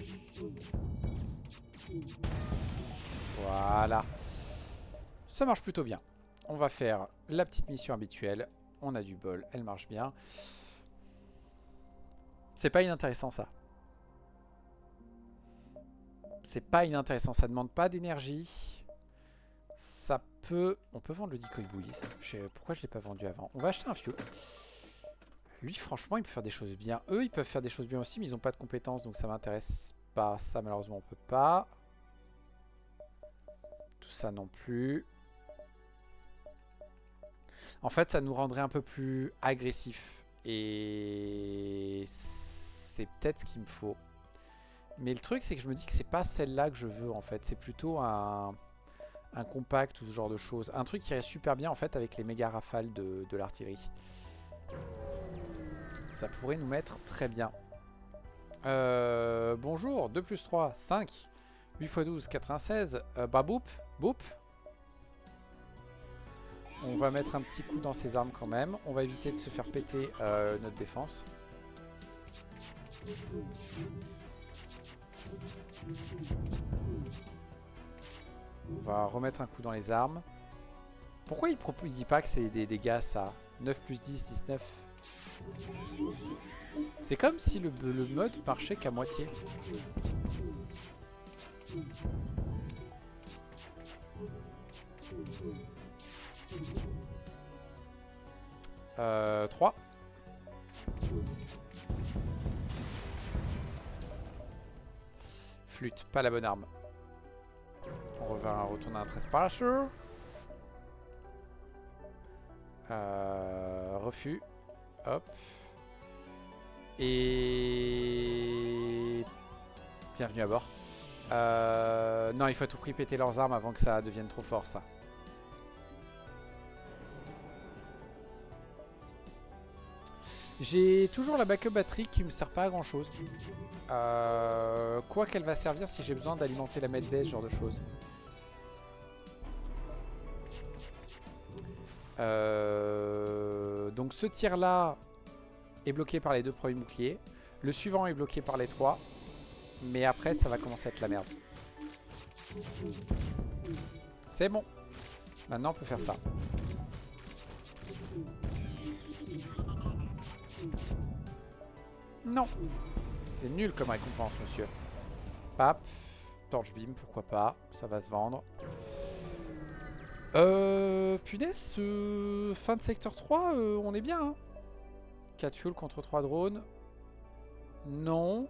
Voilà. Ça marche plutôt bien. On va faire la petite mission habituelle. On a du bol, elle marche bien. C'est pas inintéressant ça. C'est pas inintéressant, ça demande pas d'énergie. Ça peut... On peut vendre le decoy buoys. Pourquoi je l'ai pas vendu avant? On va acheter un fuel. Lui, franchement, il peut faire des choses bien. Eux, ils peuvent faire des choses bien aussi, mais ils n'ont pas de compétences, donc ça m'intéresse pas. Ça, malheureusement, on peut pas. Tout ça non plus. En fait, ça nous rendrait un peu plus agressif. Et c'est c'est peut-être ce qu'il me faut. Mais le truc, c'est que je me dis que c'est pas celle-là que je veux, en fait. C'est plutôt un compact ou ce genre de choses. Un truc qui irait super bien, en fait, avec les méga rafales de l'artillerie. Ça pourrait nous mettre très bien. Bonjour, 2 plus 3, 5. 8 x 12, 96. Bah, boop, boop. On va mettre un petit coup dans ses armes quand même. On va éviter de se faire péter notre défense. On va remettre un coup dans les armes. Pourquoi il dit pas que c'est des dégâts ça? 9 plus 10, 19. C'est comme si le mode marchait qu'à moitié. 3. Flûte, pas la bonne arme. On va retourner à un trespasseur. Refus. Hop. Et... Bienvenue à bord. Non, il faut à tout prix péter leurs armes avant que ça devienne trop fort, ça. J'ai toujours la backup batterie qui me sert pas à grand chose. Quoi qu'elle va servir si j'ai besoin d'alimenter la medbay, ce genre de choses. Donc ce tir là est bloqué par les 2 premiers boucliers. Le suivant est bloqué par les 3. Mais après ça va commencer à être la merde. C'est bon. Maintenant on peut faire ça. Non. C'est nul comme récompense, monsieur. Pap. Torch beam, pourquoi pas. Ça va se vendre. Punaise, fin de secteur 3, on est bien. Hein. 4 fuel contre 3 drones. Non.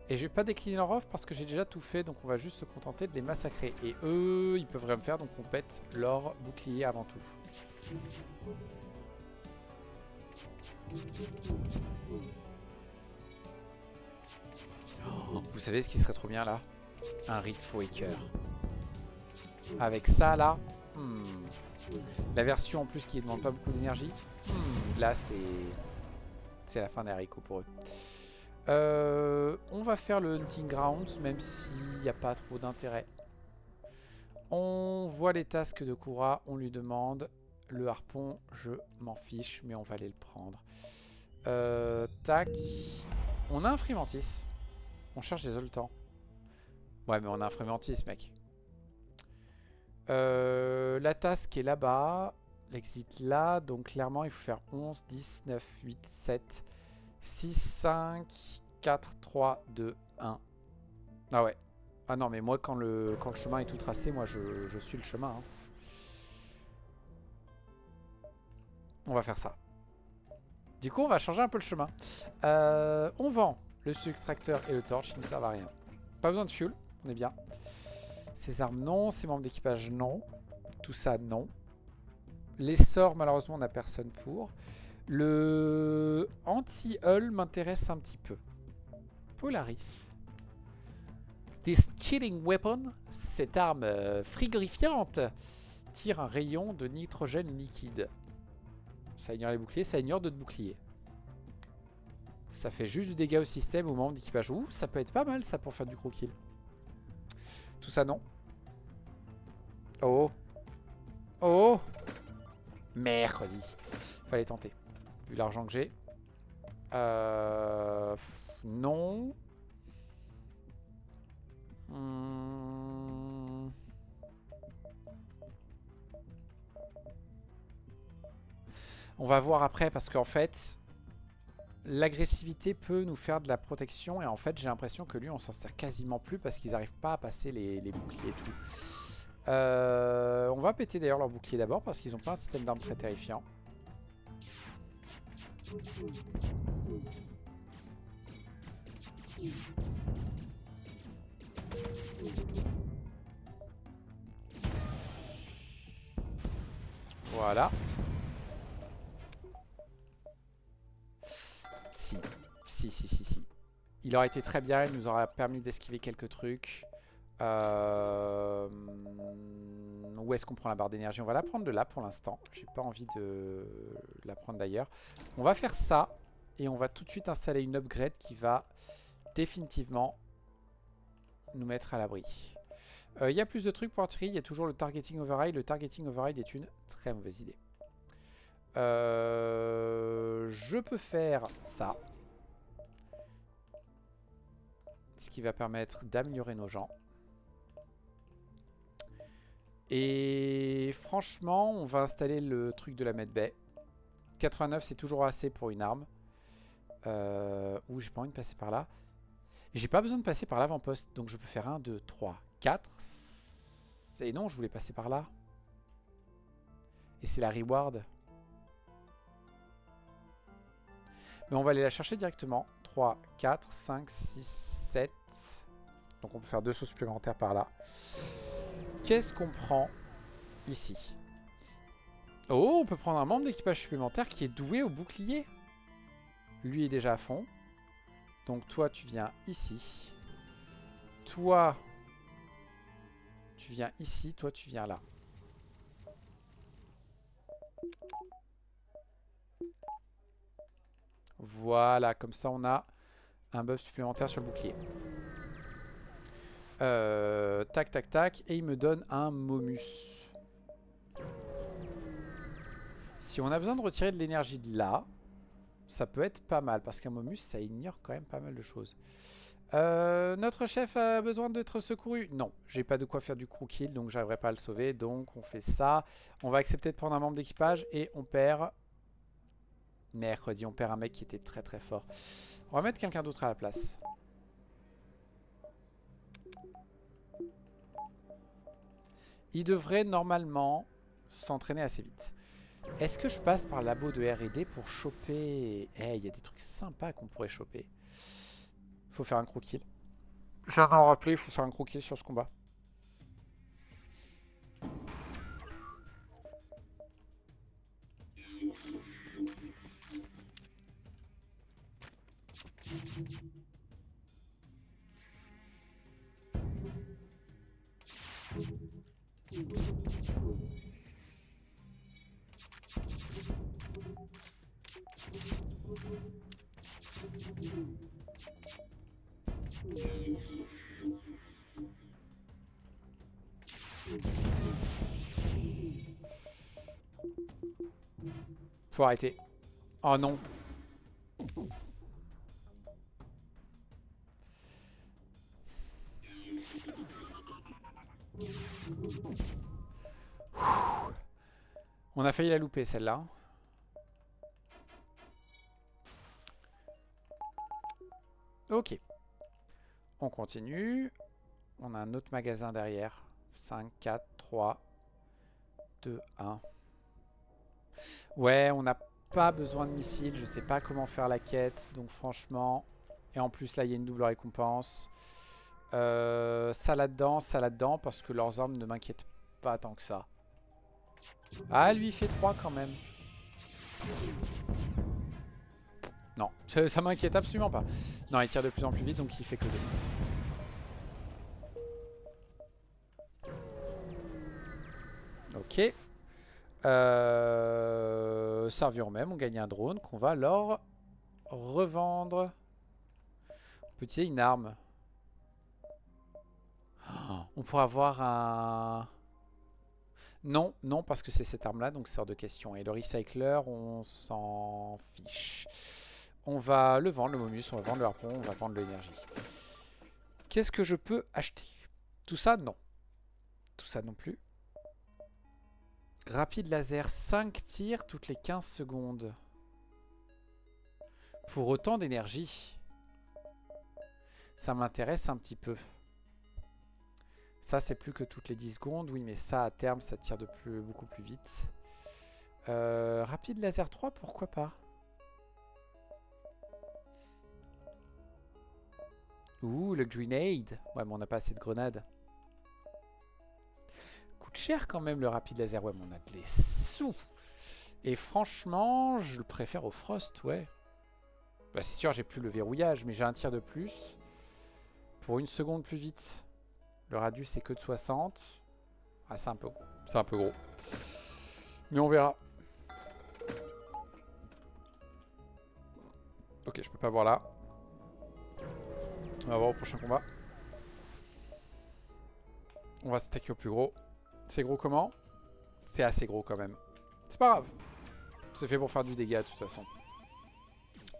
Et je vais pas décliner leur offre parce que j'ai déjà tout fait. Donc on va juste se contenter de les massacrer. Et eux, ils peuvent rien me faire. Donc on pète leur bouclier avant tout. Oh, vous savez ce qui serait trop bien là? Un Riftwaker. Avec ça là, la version en plus qui ne demande pas beaucoup d'énergie, là c'est la fin des haricots pour eux. On va faire le Hunting Grounds même s'il n'y a pas trop d'intérêt. On voit les tasks de Kura, on lui demande. Le harpon, je m'en fiche, mais on va aller le prendre. Tac. On a un Frimantis. On cherche des Zoltans. Ouais, mais on a un Frimantis, mec. La task est là-bas. L'exit là. Donc clairement, il faut faire 11, 10, 9, 8, 7, 6, 5, 4, 3, 2, 1. Ah ouais. Ah non, mais moi, quand le chemin est tout tracé, moi, je suis le chemin. Hein. On va faire ça. Du coup, on va changer un peu le chemin. On vend le subtracteur et le torch. Ils ne servent à rien. Pas besoin de fuel. On est bien. Ces armes, non. Ces membres d'équipage, non. Tout ça, non. Les sorts, malheureusement, on n'a personne pour. Le anti-hull m'intéresse un petit peu. Polaris. This chilling weapon, cette arme frigorifiante, tire un rayon de nitrogène liquide. Ça ignore les boucliers, ça ignore d'autres boucliers. Ça fait juste du dégât au système aux membres d'équipage. Ouh, ça peut être pas mal ça pour faire du gros kill. Tout ça non. Oh. Oh. Mercredi. Fallait tenter. Vu l'argent que j'ai. Non. On va voir après parce qu'en fait, l'agressivité peut nous faire de la protection et en fait j'ai l'impression que lui on s'en sert quasiment plus parce qu'ils n'arrivent pas à passer les boucliers et tout. On va péter d'ailleurs leur bouclier d'abord parce qu'ils n'ont pas un système d'armes très terrifiant. Voilà. Si. Il aurait été très bien, il nous aurait permis d'esquiver quelques trucs. Où est-ce qu'on prend la barre d'énergie? On va la prendre de là pour l'instant. J'ai pas envie de la prendre d'ailleurs. On va faire ça. Et on va tout de suite installer une upgrade qui va définitivement nous mettre à l'abri. Il y a plus de trucs pour artillerie. Il y a toujours le targeting override. Le targeting override est une très mauvaise idée. Je peux faire ça. Ce qui va permettre d'améliorer nos gens. Et franchement, on va installer le truc de la medbay. 89, c'est toujours assez pour une arme. Ouh, j'ai pas envie de passer par là. J'ai pas besoin de passer par l'avant-poste. Donc je peux faire 1, 2, 3, 4. Et non, je voulais passer par là. Et c'est la reward. Mais on va aller la chercher directement. 3, 4, 5, 6, 7. Donc on peut faire 2 sauts supplémentaires par là. Qu'est-ce qu'on prend ici? Oh, on peut prendre un membre d'équipage supplémentaire qui est doué au bouclier. Lui est déjà à fond. Donc toi, tu viens ici. Toi, tu viens ici. Toi, tu viens là. Voilà, comme ça, on a un buff supplémentaire sur le bouclier. Tac, tac, tac. Et il me donne un Momus. Si on a besoin de retirer de l'énergie de là, ça peut être pas mal. Parce qu'un Momus, ça ignore quand même pas mal de choses. Notre chef a besoin d'être secouru. Non, j'ai pas de quoi faire du crew kill, donc j'arriverai pas à le sauver. Donc on fait ça. On va accepter de prendre un membre d'équipage et on perd... Mercredi, on perd un mec qui était très très fort. On va mettre quelqu'un d'autre à la place. Il devrait normalement s'entraîner assez vite. Est-ce que je passe par le labo de R&D pour choper... Eh, il y a des trucs sympas qu'on pourrait choper. Faut faire un crew kill. Je viens d'en rappeler, il faut faire un crew kill sur ce combat. Faut arrêter. Oh non. On a failli la louper celle-là. Ok. On continue. On a un autre magasin derrière. 5, 4, 3, 2, 1. Ouais, on n'a pas besoin de missiles. Je sais pas comment faire la quête. Donc franchement... Et en plus là, il y a une double récompense. Ça là-dedans. Parce que leurs armes ne m'inquiètent pas tant que ça. Ah, lui, il fait 3 quand même. Non, ça m'inquiète absolument pas. Non, il tire de plus en plus vite, donc il fait que 2. Ok. Servir même, on gagne un drone qu'on va leur revendre. On peut utiliser une arme. Oh, on pourrait avoir un... Non, non, parce que c'est cette arme-là, donc c'est hors de question. Et le recycler, on s'en fiche. On va le vendre, le Momus, on va vendre le harpon, on va vendre l'énergie. Qu'est-ce que je peux acheter? Tout ça, non. Tout ça non plus. Rapide laser, 5 tirs toutes les 15 secondes. Pour autant d'énergie. Ça m'intéresse un petit peu. Ça, c'est plus que toutes les 10 secondes. Oui, mais ça, à terme, ça tire beaucoup plus vite. Rapide laser 3, pourquoi pas? Ouh, le grenade. Ouais, mais on n'a pas assez de grenades. Coûte cher quand même, le rapide laser. Ouais, mais on a de les sous. Et franchement, je le préfère au frost, ouais. Bah, c'est sûr, j'ai plus le verrouillage, mais j'ai un tir de plus. Pour 1 seconde plus vite. Le radius, c'est que de 60. Ah, c'est un peu gros. C'est un peu gros. Mais on verra. Ok, je peux pas voir là. On va voir au prochain combat. On va s'attaquer au plus gros. C'est gros comment? C'est assez gros quand même. C'est pas grave. C'est fait pour faire du dégât de toute façon.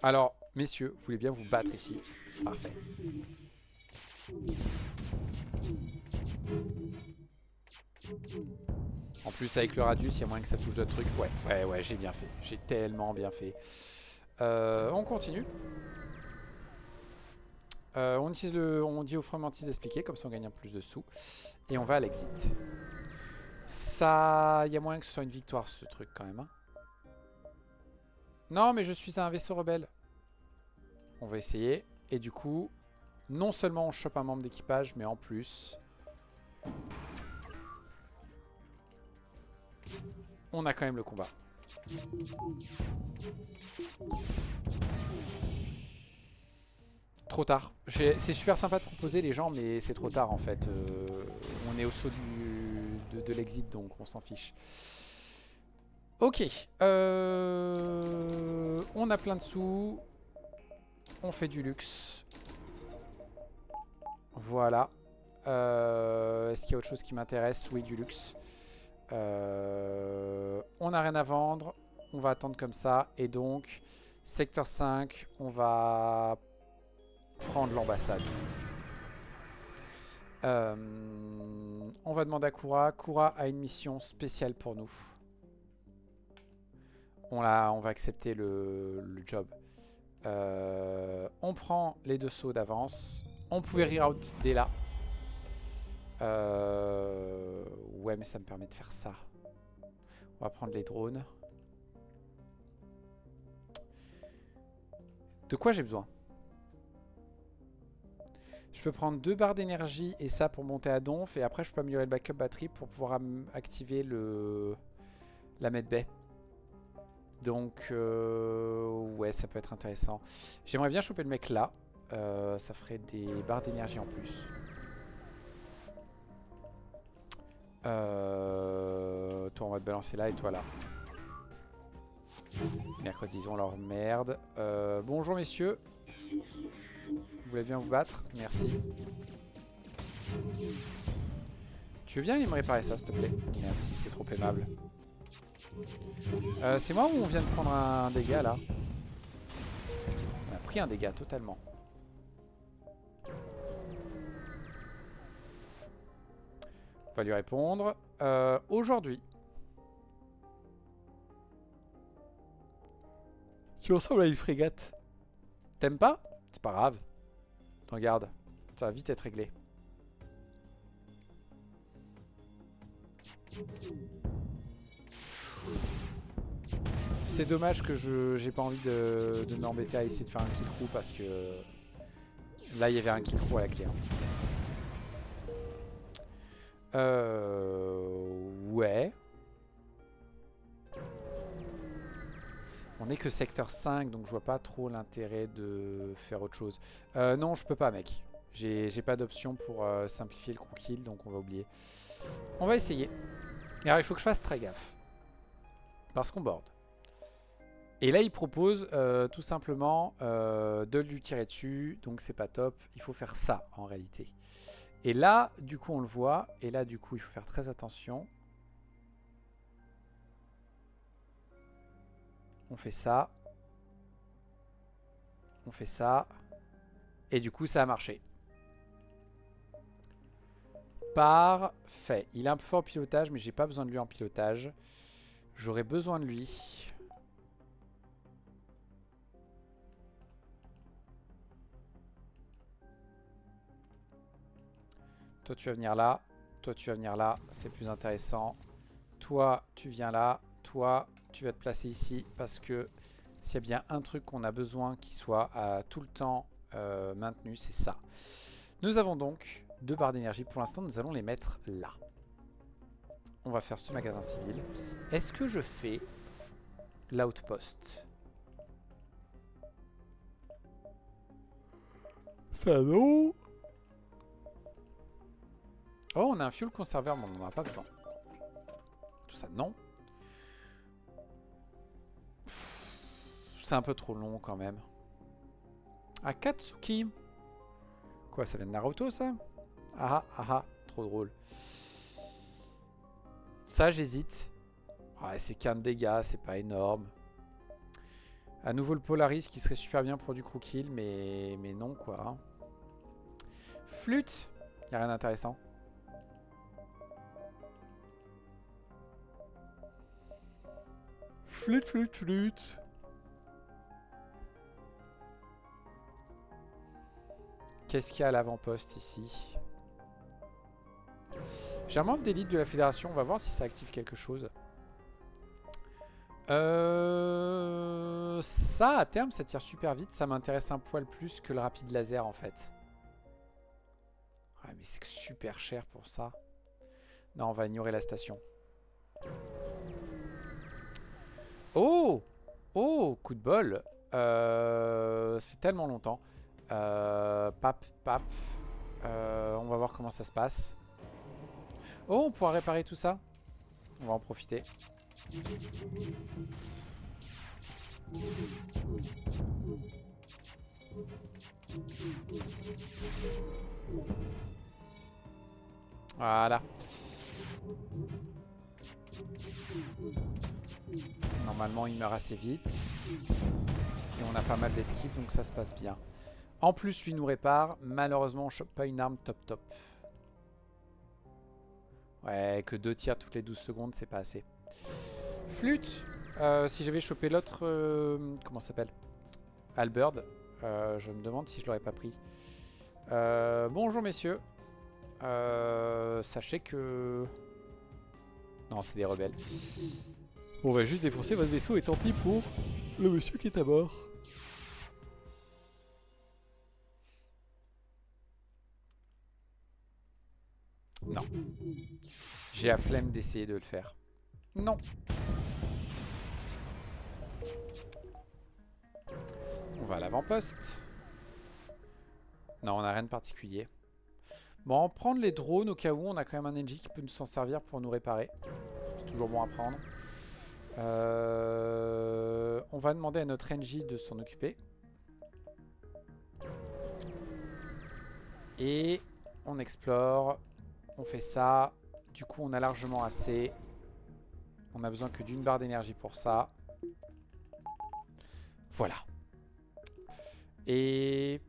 Alors, messieurs, vous voulez bien vous battre ici? Parfait. En plus, avec le radius, il y a moyen que ça touche d'autres trucs. Ouais, j'ai bien fait. J'ai tellement bien fait. On continue. On dit au Fromentise d'expliquer, comme ça on gagne un peu plus de sous. Et on va à l'exit. Ça, il y a moyen que ce soit une victoire ce truc quand même. Hein. Non, mais je suis un vaisseau rebelle. On va essayer. Et du coup, non seulement on chope un membre d'équipage, mais en plus, on a quand même le combat. Trop tard. C'est super sympa de proposer les gens, mais c'est trop tard en fait. On est au saut de l'exit, donc on s'en fiche. Ok. On a plein de sous. On fait du luxe. Voilà. Est-ce qu'il y a autre chose qui m'intéresse? Oui, du luxe. On n'a rien à vendre. On va attendre comme ça. Et donc, secteur 5, on va prendre l'ambassade. On va demander à Kura. Kura a une mission spéciale pour nous. On va accepter le job. On prend les 2 sauts d'avance. On pouvait reroute dès là. Ouais, mais ça me permet de faire ça. On va prendre les drones. De quoi j'ai besoin? Je peux prendre 2 barres d'énergie et ça pour monter à donf. Et après, je peux améliorer le backup batterie pour pouvoir activer la medbay. Donc, ouais, ça peut être intéressant. J'aimerais bien choper le mec là. Ça ferait des barres d'énergie en plus. Toi, on va te balancer là et toi là. Mercredisons leur merde. Bonjour messieurs. Vous voulez bien vous battre? Merci. Tu veux bien aller me réparer ça, s'il te plaît? Merci, c'est trop aimable. C'est moi ou on vient de prendre un dégât là? On a pris un dégât totalement. On va lui répondre. Aujourd'hui. Tu ressembles à une frégate. T'aimes pas? C'est pas grave. T'en garde. Ça va vite être réglé. C'est dommage que j'ai pas envie de m'embêter à essayer de faire un kill crew parce que là il y avait un kill crew à la clé. Ouais. On est que secteur 5 donc je vois pas trop l'intérêt de faire autre chose. Non je peux pas mec. J'ai pas d'option pour simplifier le crew kill donc on va oublier. On va essayer. Et alors il faut que je fasse très gaffe. Parce qu'on board. Et là il propose tout simplement de lui tirer dessus. Donc c'est pas top. Il faut faire ça en réalité. Et là du coup on le voit. Et là du coup il faut faire très attention. On fait ça. On fait ça. Et du coup ça a marché. Parfait. Il est un peu fort en pilotage mais j'ai pas besoin de lui en pilotage. J'aurais besoin de lui. Toi tu vas venir là. Toi tu vas venir là. C'est plus intéressant. Toi tu viens là. Toi tu vas te placer ici. Parce que s'il y a bien un truc qu'on a besoin qui soit tout le temps maintenu, c'est ça. Nous avons donc 2 barres d'énergie. Pour l'instant nous allons les mettre là. On va faire ce magasin civil. Est-ce que je fais l'outpost? Ça non. Oh, on a un fuel conserveur, mais on n'en a pas besoin. Tout ça, non. C'est un peu trop long quand même. Akatsuki. Quoi, ça vient de Naruto, ça? Ah ah ah, trop drôle. Ça, j'hésite. Ouais, c'est qu'un dégât, c'est pas énorme. À nouveau le Polaris qui serait super bien pour du crew kill, mais non quoi. Flûte. Y'a rien d'intéressant. Flûte, flûte, flûte. Qu'est-ce qu'il y a à l'avant-poste ici? J'ai un membre d'élite de la fédération. On va voir si ça active quelque chose. Ça, à terme, ça tire super vite. Ça m'intéresse un poil plus que le rapide laser, en fait. Ouais, mais c'est super cher pour ça. Non, on va ignorer la station. Oh! Oh, coup de bol. Ça fait tellement longtemps. Pap, pap. On va voir comment ça se passe. Oh, on pourra réparer tout ça. On va en profiter. Voilà. Normalement, il meurt assez vite. Et on a pas mal d'esquives, donc ça se passe bien. En plus, lui nous répare. Malheureusement, on chope pas une arme top top. Ouais, que 2 tirs toutes les 12 secondes, c'est pas assez. Flûte. Si j'avais chopé l'autre... comment ça s'appelle? Albert. Je me demande si je l'aurais pas pris. Bonjour messieurs. Sachez que... Non, c'est des rebelles. On va juste défoncer votre vaisseau et tant pis pour le monsieur qui est à bord. Non. J'ai la flemme d'essayer de le faire. Non. On va à l'avant-poste. Non, on n'a rien de particulier. Bon, prendre les drones au cas où. On a quand même un NG qui peut nous s'en servir pour nous réparer. C'est toujours bon à prendre. On va demander à notre NJ de s'en occuper. Et on explore. On fait ça. Du coup, on a largement assez. On a besoin que d'une barre d'énergie pour ça. Voilà. Et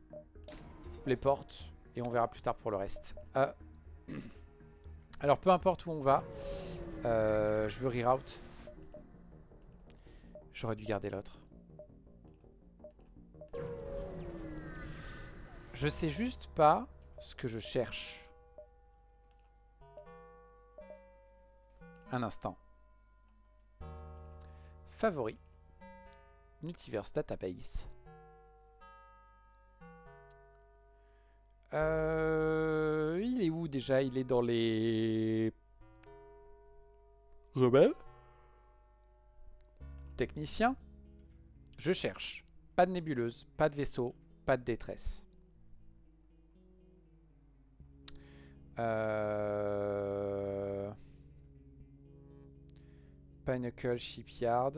les portes. Et on verra plus tard pour le reste. Alors, peu importe où on va. Je veux reroute. J'aurais dû garder l'autre. Je sais juste pas ce que je cherche. Un instant. Favori. Multiverse Database. Il est où déjà? Il est dans les... rebelles? Technicien. Je cherche. Pas de nébuleuse, pas de vaisseau, pas de détresse. Pinnacle Shipyard.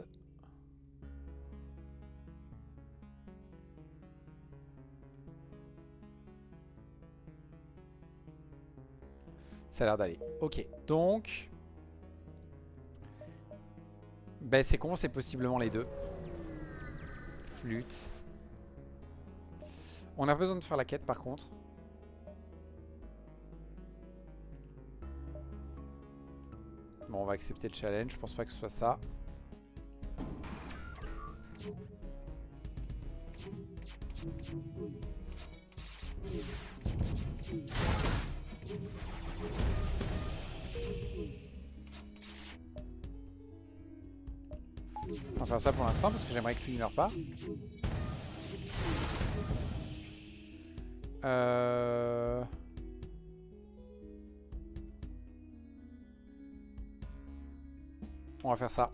Ça a l'air d'aller. Ok, donc... Ben c'est con, c'est possiblement les deux. Flûte. On a besoin de faire la quête par contre. Bon, on va accepter le challenge. Je pense pas que ce soit ça. On va faire ça pour l'instant parce que j'aimerais que lui ne meure pas. On va faire ça.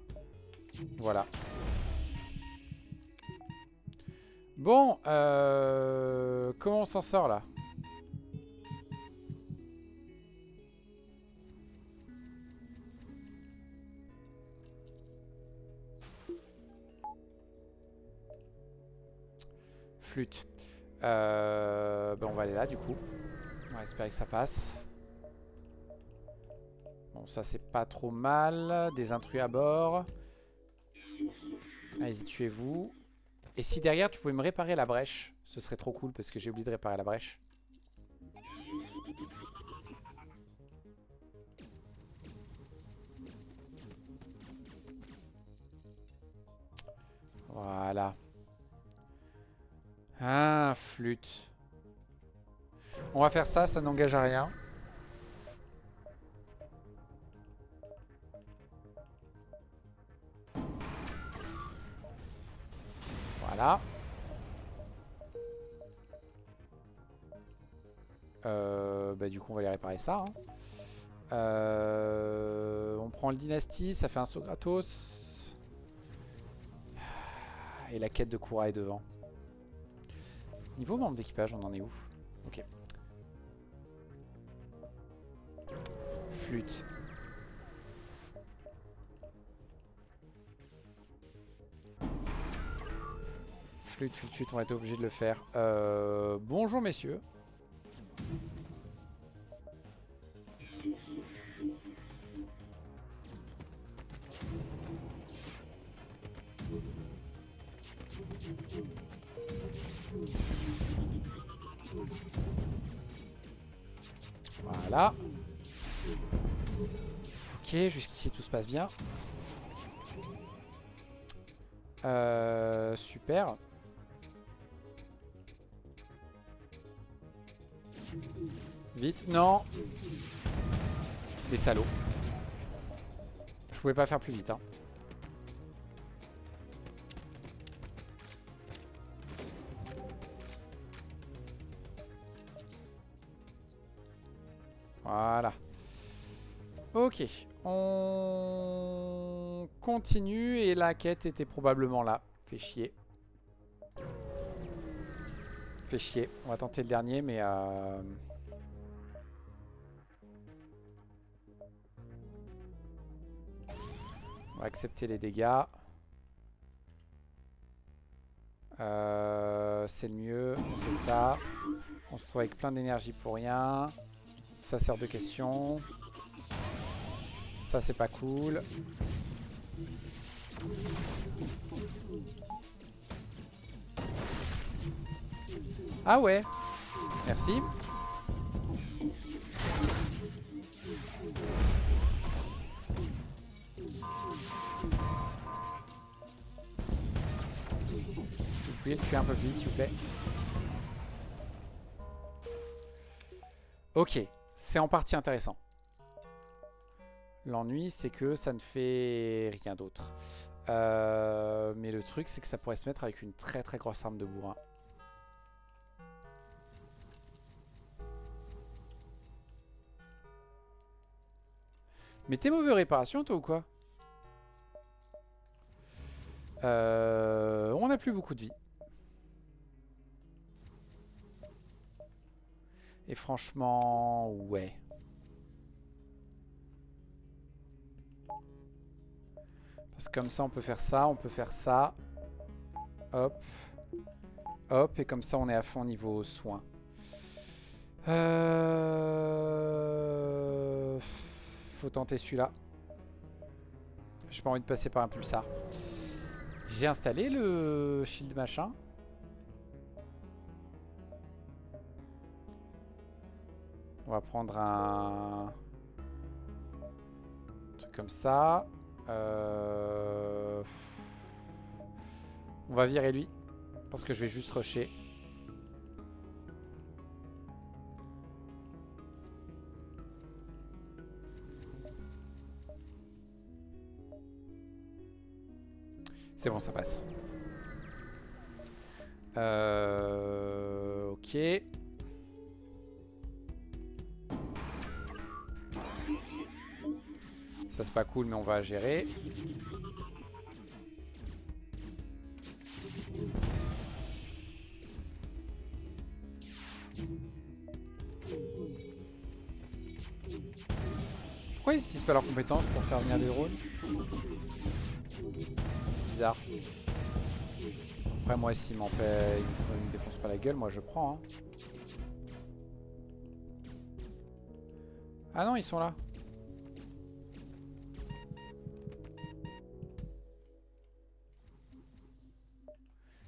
Voilà. Bon, comment on s'en sort là? Flûte. Ben on va aller là du coup. On va espérer que ça passe. Bon, ça c'est pas trop mal. Des intrus à bord. Allez-y, tuez-vous. Et si derrière tu pouvais me réparer la brèche, ce serait trop cool parce que j'ai oublié de réparer la brèche. Voilà. Ah, flûte. On va faire ça, ça n'engage à rien. Voilà. Bah du coup on va aller réparer ça. Hein. On prend le dynastie, ça fait un saut gratos. Et la quête de Koura est devant. Niveau membre d'équipage, on en est où? Ok. Flûte. Flûte, on va être obligé de le faire. Bonjour messieurs. Voilà. Ok, jusqu'ici tout se passe bien. Super. Vite, non. Les salauds. Je pouvais pas faire plus vite, hein. Voilà. Ok. On continue et la quête était probablement là. Fait chier. Fait chier. On va tenter le dernier, mais... on va accepter les dégâts. C'est le mieux. On fait ça. On se trouve avec plein d'énergie pour rien. Ça sert de question. Ça, c'est pas cool. Ah ouais. Merci. Si vous pouvez le tuer un peu plus, s'il vous plaît. Ok. C'est en partie intéressant. L'ennui, c'est que ça ne fait rien d'autre. Mais le truc, c'est que ça pourrait se mettre avec une très très grosse arme de bourrin. Mais t'es mauvais réparation, toi, ou quoi? On n'a plus beaucoup de vie. Et franchement, ouais. Parce que comme ça, on peut faire ça, on peut faire ça. Hop. Hop, et comme ça, on est à fond niveau soins. Faut tenter celui-là. J'ai pas envie de passer par un pulsar. J'ai installé le shield machin. On va prendre un truc comme ça. On va virer lui. Parce que je vais juste rusher. C'est bon, ça passe. Ok. Ça c'est pas cool, mais on va gérer. Pourquoi ils n'utilisent pas leurs compétences pour faire venir des drones? Bizarre. Après moi s'il m'en fait, il me défonce pas la gueule, moi je prends. Hein. Ah non, ils sont là.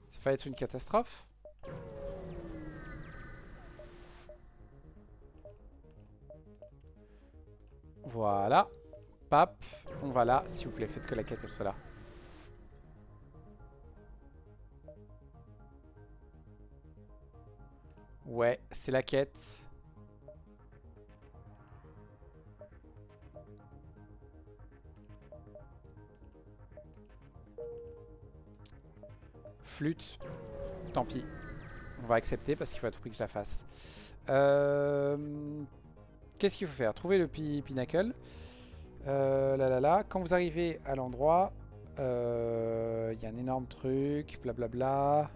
Ça va être une catastrophe. Voilà. Pap, on va là. S'il vous plaît, faites que la quête elle soit là. Ouais, c'est la quête. Flûte. Tant pis. On va accepter parce qu'il faut à tout prix que je la fasse. Qu'est-ce qu'il faut faire? Trouver le pinacle. Quand vous arrivez à l'endroit, il y a un énorme truc, blablabla.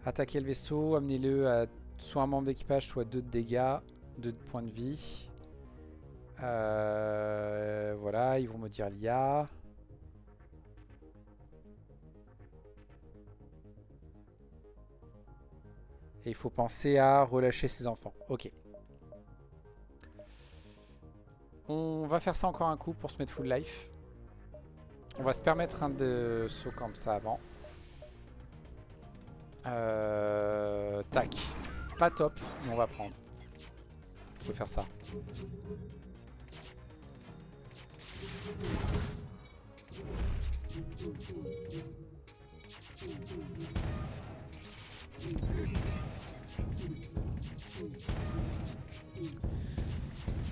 Attaquez le vaisseau, amenez-le à soit un membre d'équipage, soit 2 de dégâts, 2 de points de vie. Voilà, ils vont me dire l'IA. Et il faut penser à relâcher ses enfants. Ok. On va faire ça encore un coup pour se mettre full life. On va se permettre un de saut comme ça avant. Tac. Pas top, mais on va prendre. Faut faire ça.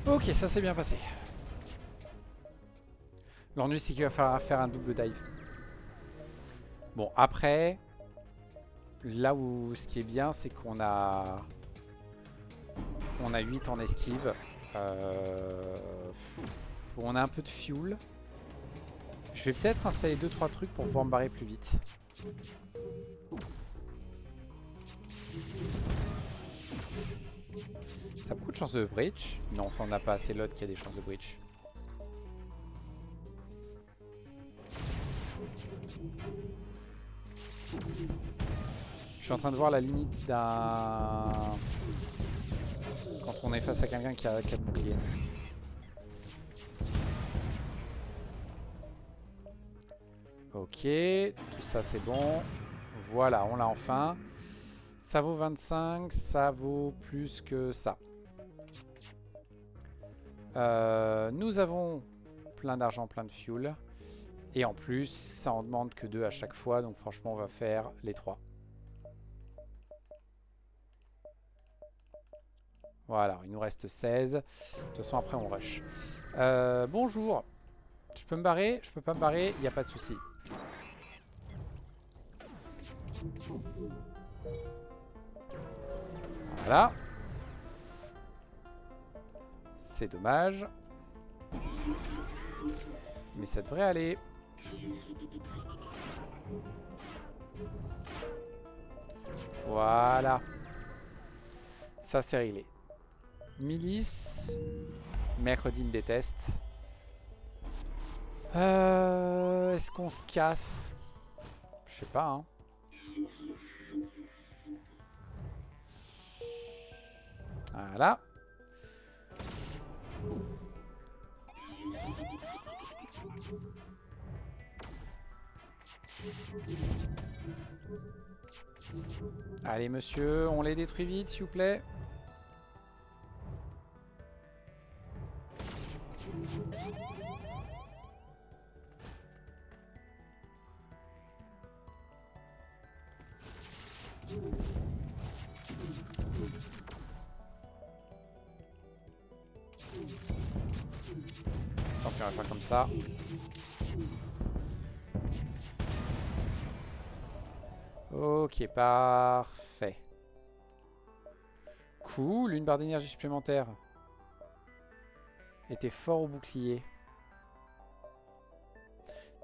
Ok, ça s'est bien passé. L'ennui, c'est qu'il va falloir faire un double dive. Bon, après, là où ce qui est bien, c'est qu'on a 8 en esquive. On a un peu de fuel. Je vais peut-être installer 2-3 trucs pour pouvoir me barrer plus vite. Ça a beaucoup de chances de breach. Non, ça en a pas assez l'autre qui a des chances de breach. Je suis en train de voir la limite d'un... Quand on est face à quelqu'un qui a 4 boucliers. Ok, tout ça c'est bon. Voilà, on l'a enfin. Ça vaut 25, ça vaut plus que ça. Nous avons plein d'argent, plein de fuel. Et en plus, ça en demande que 2 à chaque fois. Donc franchement, on va faire les 3. Voilà, il nous reste 16. De toute façon, après, on rush. Bonjour. Je peux me barrer? Je peux pas me barrer, il n'y a pas de souci. Voilà. C'est dommage. Mais ça devrait aller. Voilà. Ça c'est réglé. Milice. Mercredi me déteste. Est-ce qu'on se casse? Je sais pas, hein. Voilà. Allez monsieur, on les détruit vite s'il vous plaît. Tant pis, on va faire comme ça. Ok, parfait. Cool, une barre d'énergie supplémentaire. Était fort au bouclier.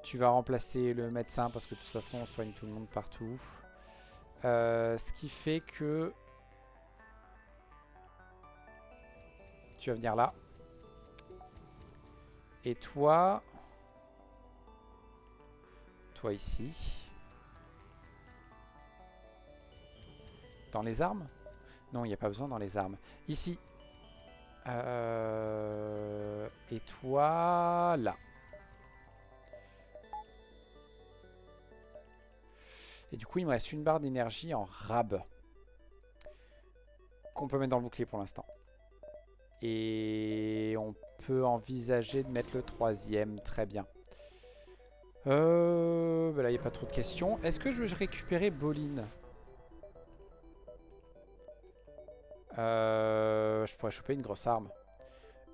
Tu vas remplacer le médecin parce que de toute façon on soigne tout le monde partout. Ce qui fait que tu vas venir là. Et toi... Toi ici. Dans les armes? Non, il n'y a pas besoin dans les armes. Ici. Et toi, là. Et du coup, il me reste une barre d'énergie en rab. Qu'on peut mettre dans le bouclier pour l'instant. Et on peut envisager de mettre le troisième. Très bien. Bah là, il n'y a pas trop de questions. Est-ce que je veux récupérer Boline? Je pourrais choper une grosse arme.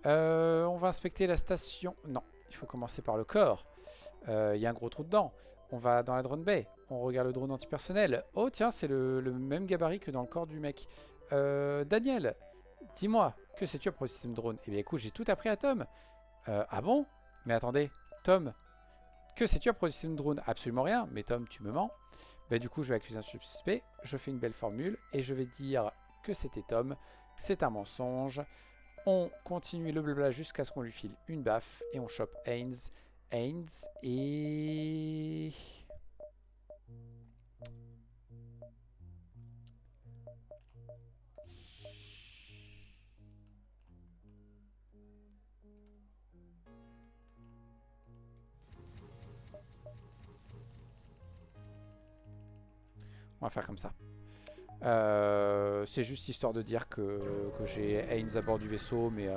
On va inspecter la station. Non, il faut commencer par le corps. Il y a un gros trou dedans. On va dans la drone bay. On regarde le drone antipersonnel. Oh tiens, c'est le même gabarit que dans le corps du mec. Daniel, dis-moi, que sais-tu à propos du système drone? Eh bien écoute, j'ai tout appris à Tom. Ah bon? Mais attendez, Tom, que sais-tu à propos du système drone? Absolument rien, mais Tom, tu me mens. Bah du coup, je vais accuser un suspect. Je fais une belle formule et je vais dire que c'était Tom. C'est un mensonge. On continue le blabla jusqu'à ce qu'on lui file une baffe et on chope Haynes. Haynes et... On va faire comme ça. C'est juste histoire de dire que j'ai Haynes à bord du vaisseau, mais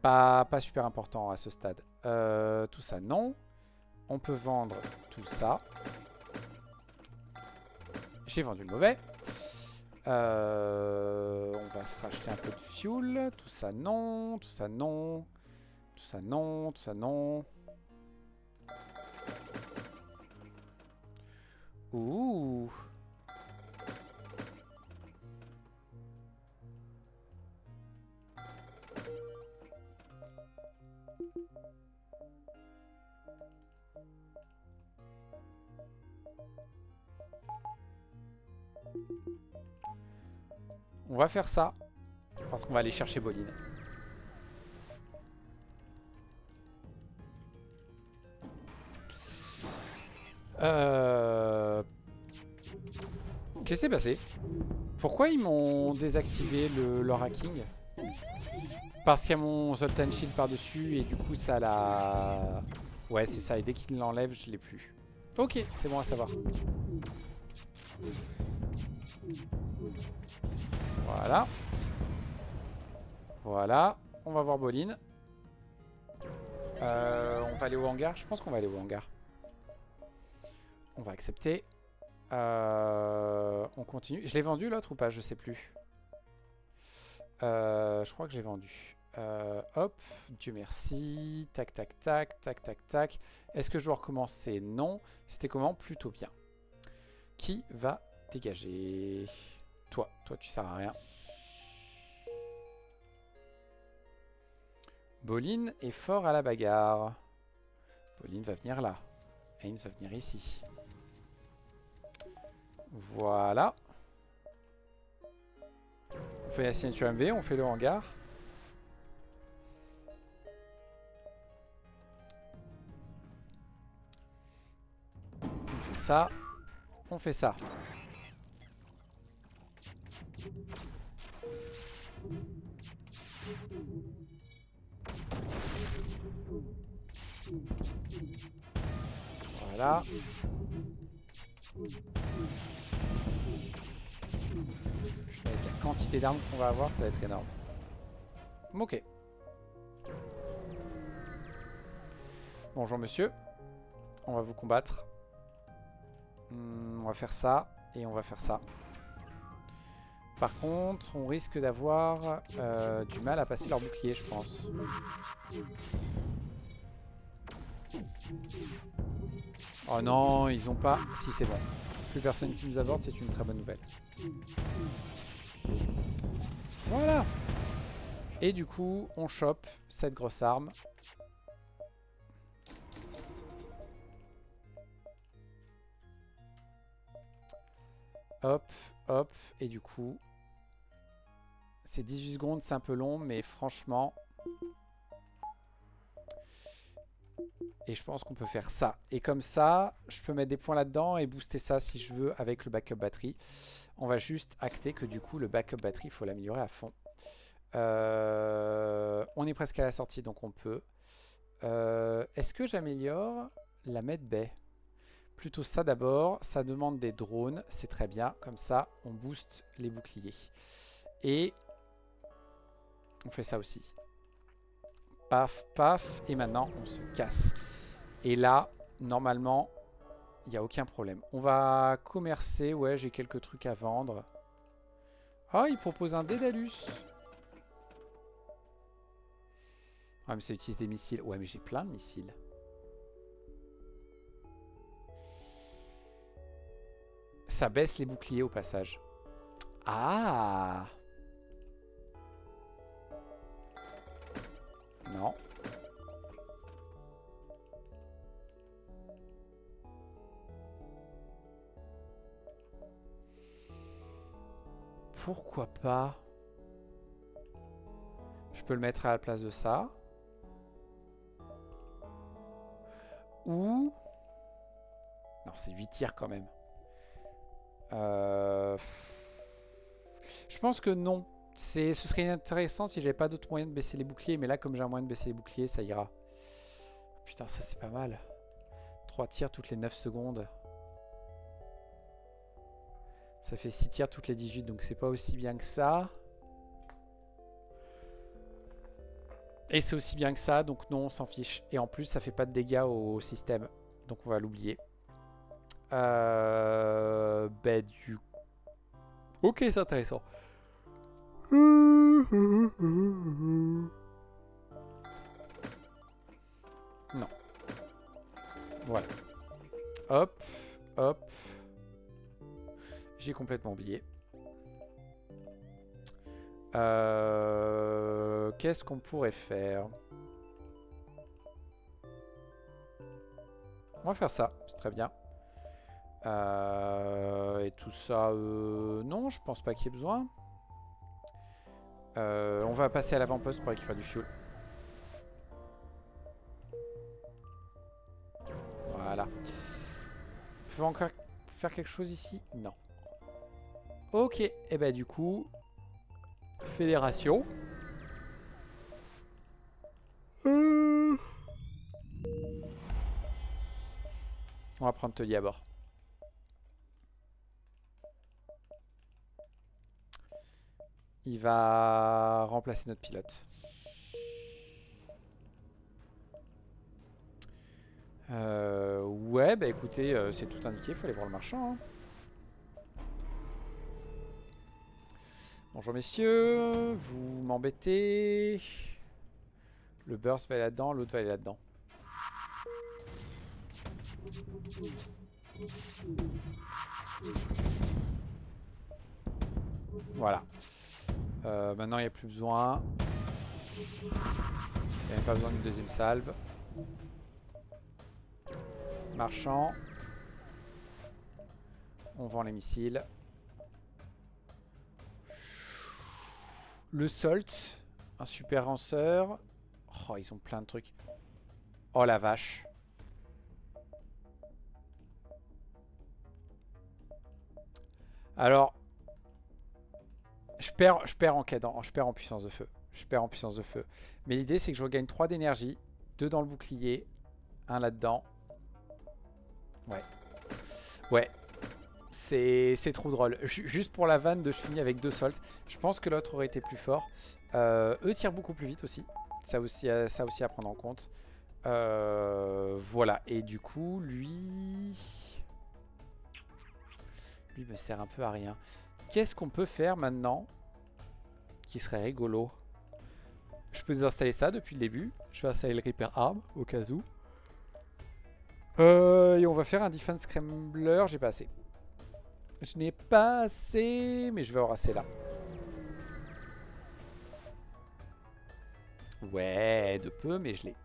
pas super important à ce stade. Tout ça, non. On peut vendre tout ça. J'ai vendu le mauvais. On va se racheter un peu de fuel. Tout ça, non. Tout ça, non. Tout ça, non. Tout ça, non. Ouh. On va faire ça. Parce qu'on va aller chercher Boline. Qu'est-ce qui s'est passé? Pourquoi ils m'ont désactivé leur hacking? Parce qu'il y a mon Zoltan Shield par-dessus et du coup ça l'a... Ouais, c'est ça, et dès qu'il l'enlève, je l'ai plus. Ok, c'est bon à savoir. Voilà. Voilà. On va voir Boline. On va aller au hangar. Je pense qu'on va aller au hangar. On va accepter. On continue. Je l'ai vendu l'autre ou pas? Je sais plus. Je crois que j'ai vendu. Hop, Dieu merci. Tac, tac, tac, tac, tac, tac. Est-ce que je dois recommencer? Non. C'était comment? Plutôt bien. Qui va dégager? Toi tu sers à rien. Boline est fort à la bagarre. Boline va venir là. Haynes va venir ici. Voilà. On fait la signature MV, on fait le hangar. On fait ça. On fait ça. Voilà. La quantité d'armes qu'on va avoir, ça va être énorme. Ok. Bonjour monsieur. On va vous combattre. On va faire ça et on va faire ça. Par contre, on risque d'avoir du mal à passer leur bouclier, je pense. Oh non, ils ont pas... Si, c'est bon. Plus personne qui nous aborde, c'est une très bonne nouvelle. Voilà. Et du coup, on chope cette grosse arme. Hop, hop. Et du coup, C'est 18 secondes, c'est un peu long, mais franchement... Et je pense qu'on peut faire ça. Et comme ça, je peux mettre des points là-dedans et booster ça si je veux avec le backup batterie. On va juste acter que du coup, le backup batterie, il faut l'améliorer à fond. On est presque à la sortie, donc on peut. Est-ce que j'améliore la medbay? Plutôt ça d'abord. Ça demande des drones, c'est très bien. Comme ça, on booste les boucliers. Et on fait ça aussi. Paf, paf. Et maintenant, on se casse. Et là, normalement, il n'y a aucun problème. On va commercer. Ouais, j'ai quelques trucs à vendre. Ah, il propose un Dédalus. Ah, mais ça utilise des missiles. Ouais, mais j'ai plein de missiles. Ça baisse les boucliers au passage. Ah! Non. Pourquoi pas? Je peux le mettre à la place de ça. Ou... Non, c'est 8 tirs quand même. Je pense que non. Ce serait intéressant si j'avais pas d'autre moyen de baisser les boucliers. Mais là, comme j'ai un moyen de baisser les boucliers, ça ira. Putain, ça c'est pas mal. 3 tirs toutes les 9 secondes. Ça fait 6 tirs toutes les 18. Donc c'est pas aussi bien que ça. Et c'est aussi bien que ça. Donc non, on s'en fiche. Et en plus, ça fait pas de dégâts au système. Donc on va l'oublier. Bah du coup... Ok, c'est intéressant. Non. Voilà. Hop, hop. J'ai complètement oublié. Qu'est-ce qu'on pourrait faire? On va faire ça, c'est très bien. Et tout ça, non, je pense pas qu'il y ait besoin. On va passer à l'avant-poste pour récupérer du fuel. Voilà. On peut encore faire quelque chose ici? Non. Ok, et bah du coup, fédération. On va prendre Tully à bord. Il va remplacer notre pilote. Ouais, bah écoutez, c'est tout indiqué, il faut aller voir le marchand. Hein. Bonjour messieurs, vous m'embêtez. Le burst va aller là-dedans, l'autre va aller là-dedans. Voilà. Maintenant, il n'y a plus besoin. Il n'y a même pas besoin d'une deuxième salve. Marchand. On vend les missiles. Le Salt. Un super ranceur. Oh, ils ont plein de trucs. Oh la vache. Alors, je perds en cadence, je perds en puissance de feu. Je perds en puissance de feu. Mais l'idée, c'est que je regagne 3 d'énergie. 2 dans le bouclier. 1 là-dedans. Ouais. Ouais. C'est trop drôle. Juste pour la vanne de je finis avec 2 soldes. Je pense que l'autre aurait été plus fort. Eux tirent beaucoup plus vite aussi. Ça aussi à prendre en compte. Voilà. Et du coup, lui me sert un peu à rien. Qu'est-ce qu'on peut faire maintenant qui serait rigolo? Je peux désinstaller ça depuis le début. Je vais installer le Repair Arm au cas où. Et on va faire un Defense Scrambler. J'ai pas assez. Je n'ai pas assez, mais je vais avoir assez là. Ouais, de peu, mais je l'ai.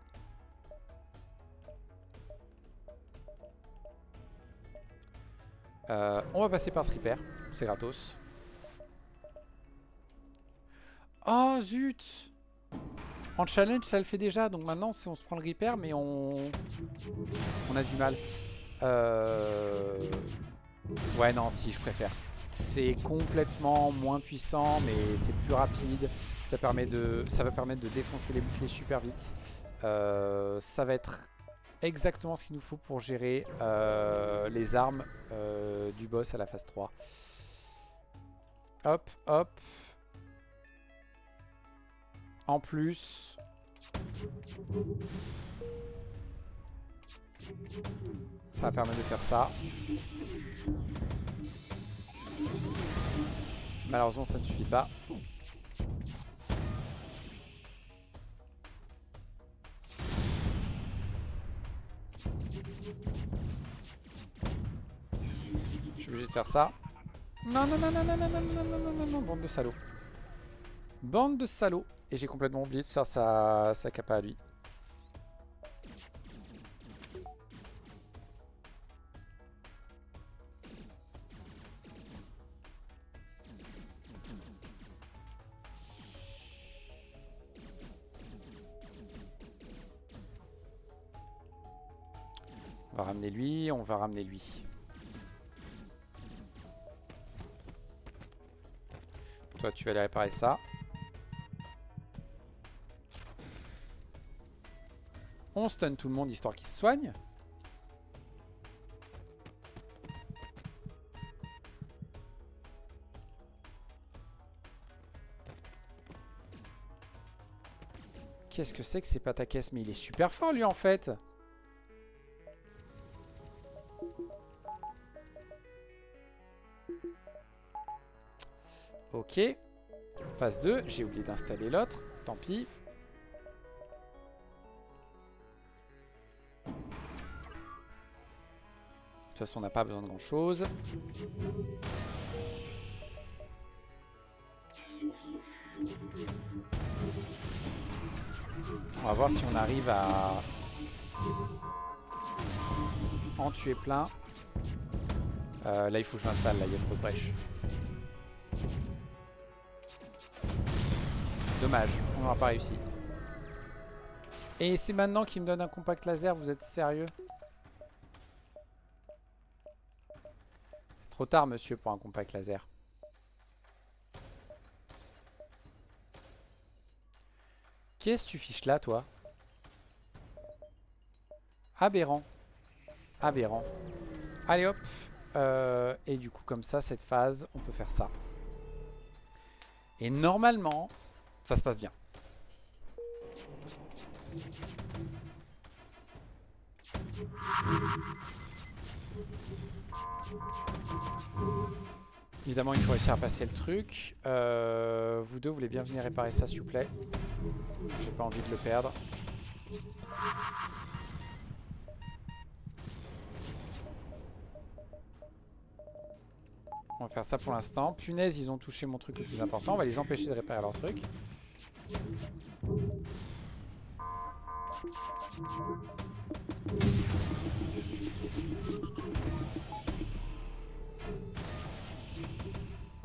On va passer par ce repair. C'est gratos. Oh zut! En challenge, ça le fait déjà. Donc maintenant, si on se prend le Reaper, mais on a du mal. Ouais, non, si, je préfère. C'est complètement moins puissant, mais c'est plus rapide. Ça va permettre de défoncer les boucliers super vite. Ça va être exactement ce qu'il nous faut pour gérer les armes du boss à la phase 3. Hop, hop. En plus, ça va permettre de faire ça. Malheureusement, ça ne suffit pas. Je suis obligé de faire ça. Non, non, non, non, non, non, non, non, non, non, non, non, bande de salauds. Bande de salauds. Et j'ai complètement oublié de faire sa capa à lui. On va ramener lui, on va ramener lui. Toi, tu vas aller réparer ça. On stun tout le monde histoire qu'il se soigne. Qu'est-ce que c'est que ces pataquès? Mais il est super fort lui en fait. Ok. Phase 2, j'ai oublié d'installer l'autre. Tant pis. De toute façon, on n'a pas besoin de grand chose. On va voir si on arrive à en tuer plein. Là, il faut que je m'installe. Là, il y a trop de brèches. Dommage, on n'aura pas réussi. Et c'est maintenant qu'il me donne un compact laser, vous êtes sérieux? C'est trop tard, monsieur, pour un compact laser. Qu'est-ce que tu fiches là, toi? Aberrant. Aberrant. Allez, hop. Et du coup, comme ça, cette phase, on peut faire ça. Et normalement, ça se passe bien. Évidemment, il faut réussir à passer le truc. Vous deux, vous voulez bien venir réparer ça, s'il vous plaît. J'ai pas envie de le perdre. On va faire ça pour l'instant. Punaise, ils ont touché mon truc le plus important. On va les empêcher de réparer leur truc.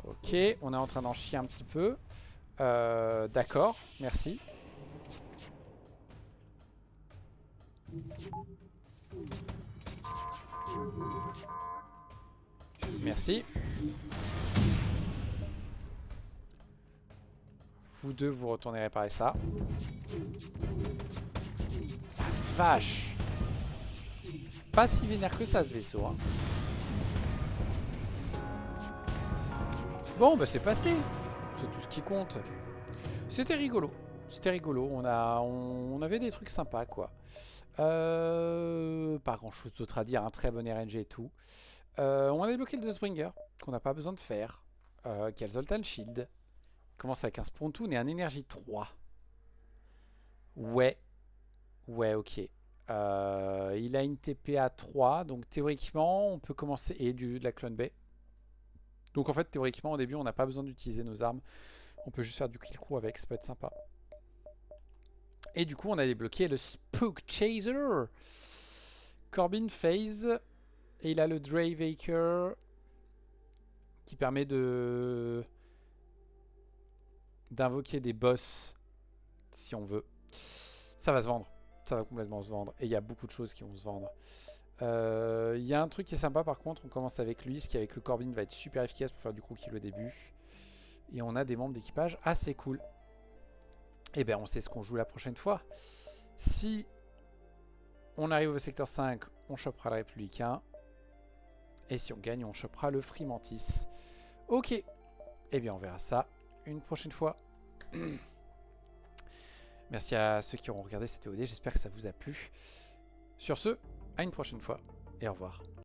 Ok, on est en train d'en chier un petit peu. D'accord, merci. Merci. Vous deux, vous retournez réparer ça. La vache! Pas si vénère que ça, ce vaisseau. Hein. Bon, bah c'est passé. C'est tout ce qui compte. C'était rigolo. C'était rigolo. On avait des trucs sympas, quoi. Pas grand chose d'autre à dire. Un très bon RNG et tout. On a débloqué le Deathbringer, qu'on n'a pas besoin de faire. Qui a le Zoltan Shield. Commence avec un Spontoon et un énergie 3. Ouais. Ouais, ok. Il a une TP à 3. Donc théoriquement, on peut commencer. Et de la Clone Bay. Donc en fait, théoriquement, au début, on n'a pas besoin d'utiliser nos armes. On peut juste faire du kill crew avec. Ça peut être sympa. Et du coup, on a débloqué le Spook Chaser. Corbin phase. Et il a le Drave Acre qui permet de d'invoquer des boss si on veut. Ça va se vendre. Ça va complètement se vendre. Et il y a beaucoup de choses qui vont se vendre. Il y a un truc qui est sympa par contre. On commence avec lui. Ce qui avec le Corbin va être super efficace pour faire du crew kill au début. Et on a des membres d'équipage assez cool. Et bien on sait ce qu'on joue la prochaine fois. Si on arrive au secteur 5, on chopera le Républicain. Et si on gagne, on chopera le Free Mantis. Ok. Et bien on verra ça une prochaine fois. Merci à ceux qui auront regardé cette VOD, j'espère que ça vous a plu. Sur ce, à une prochaine fois et au revoir.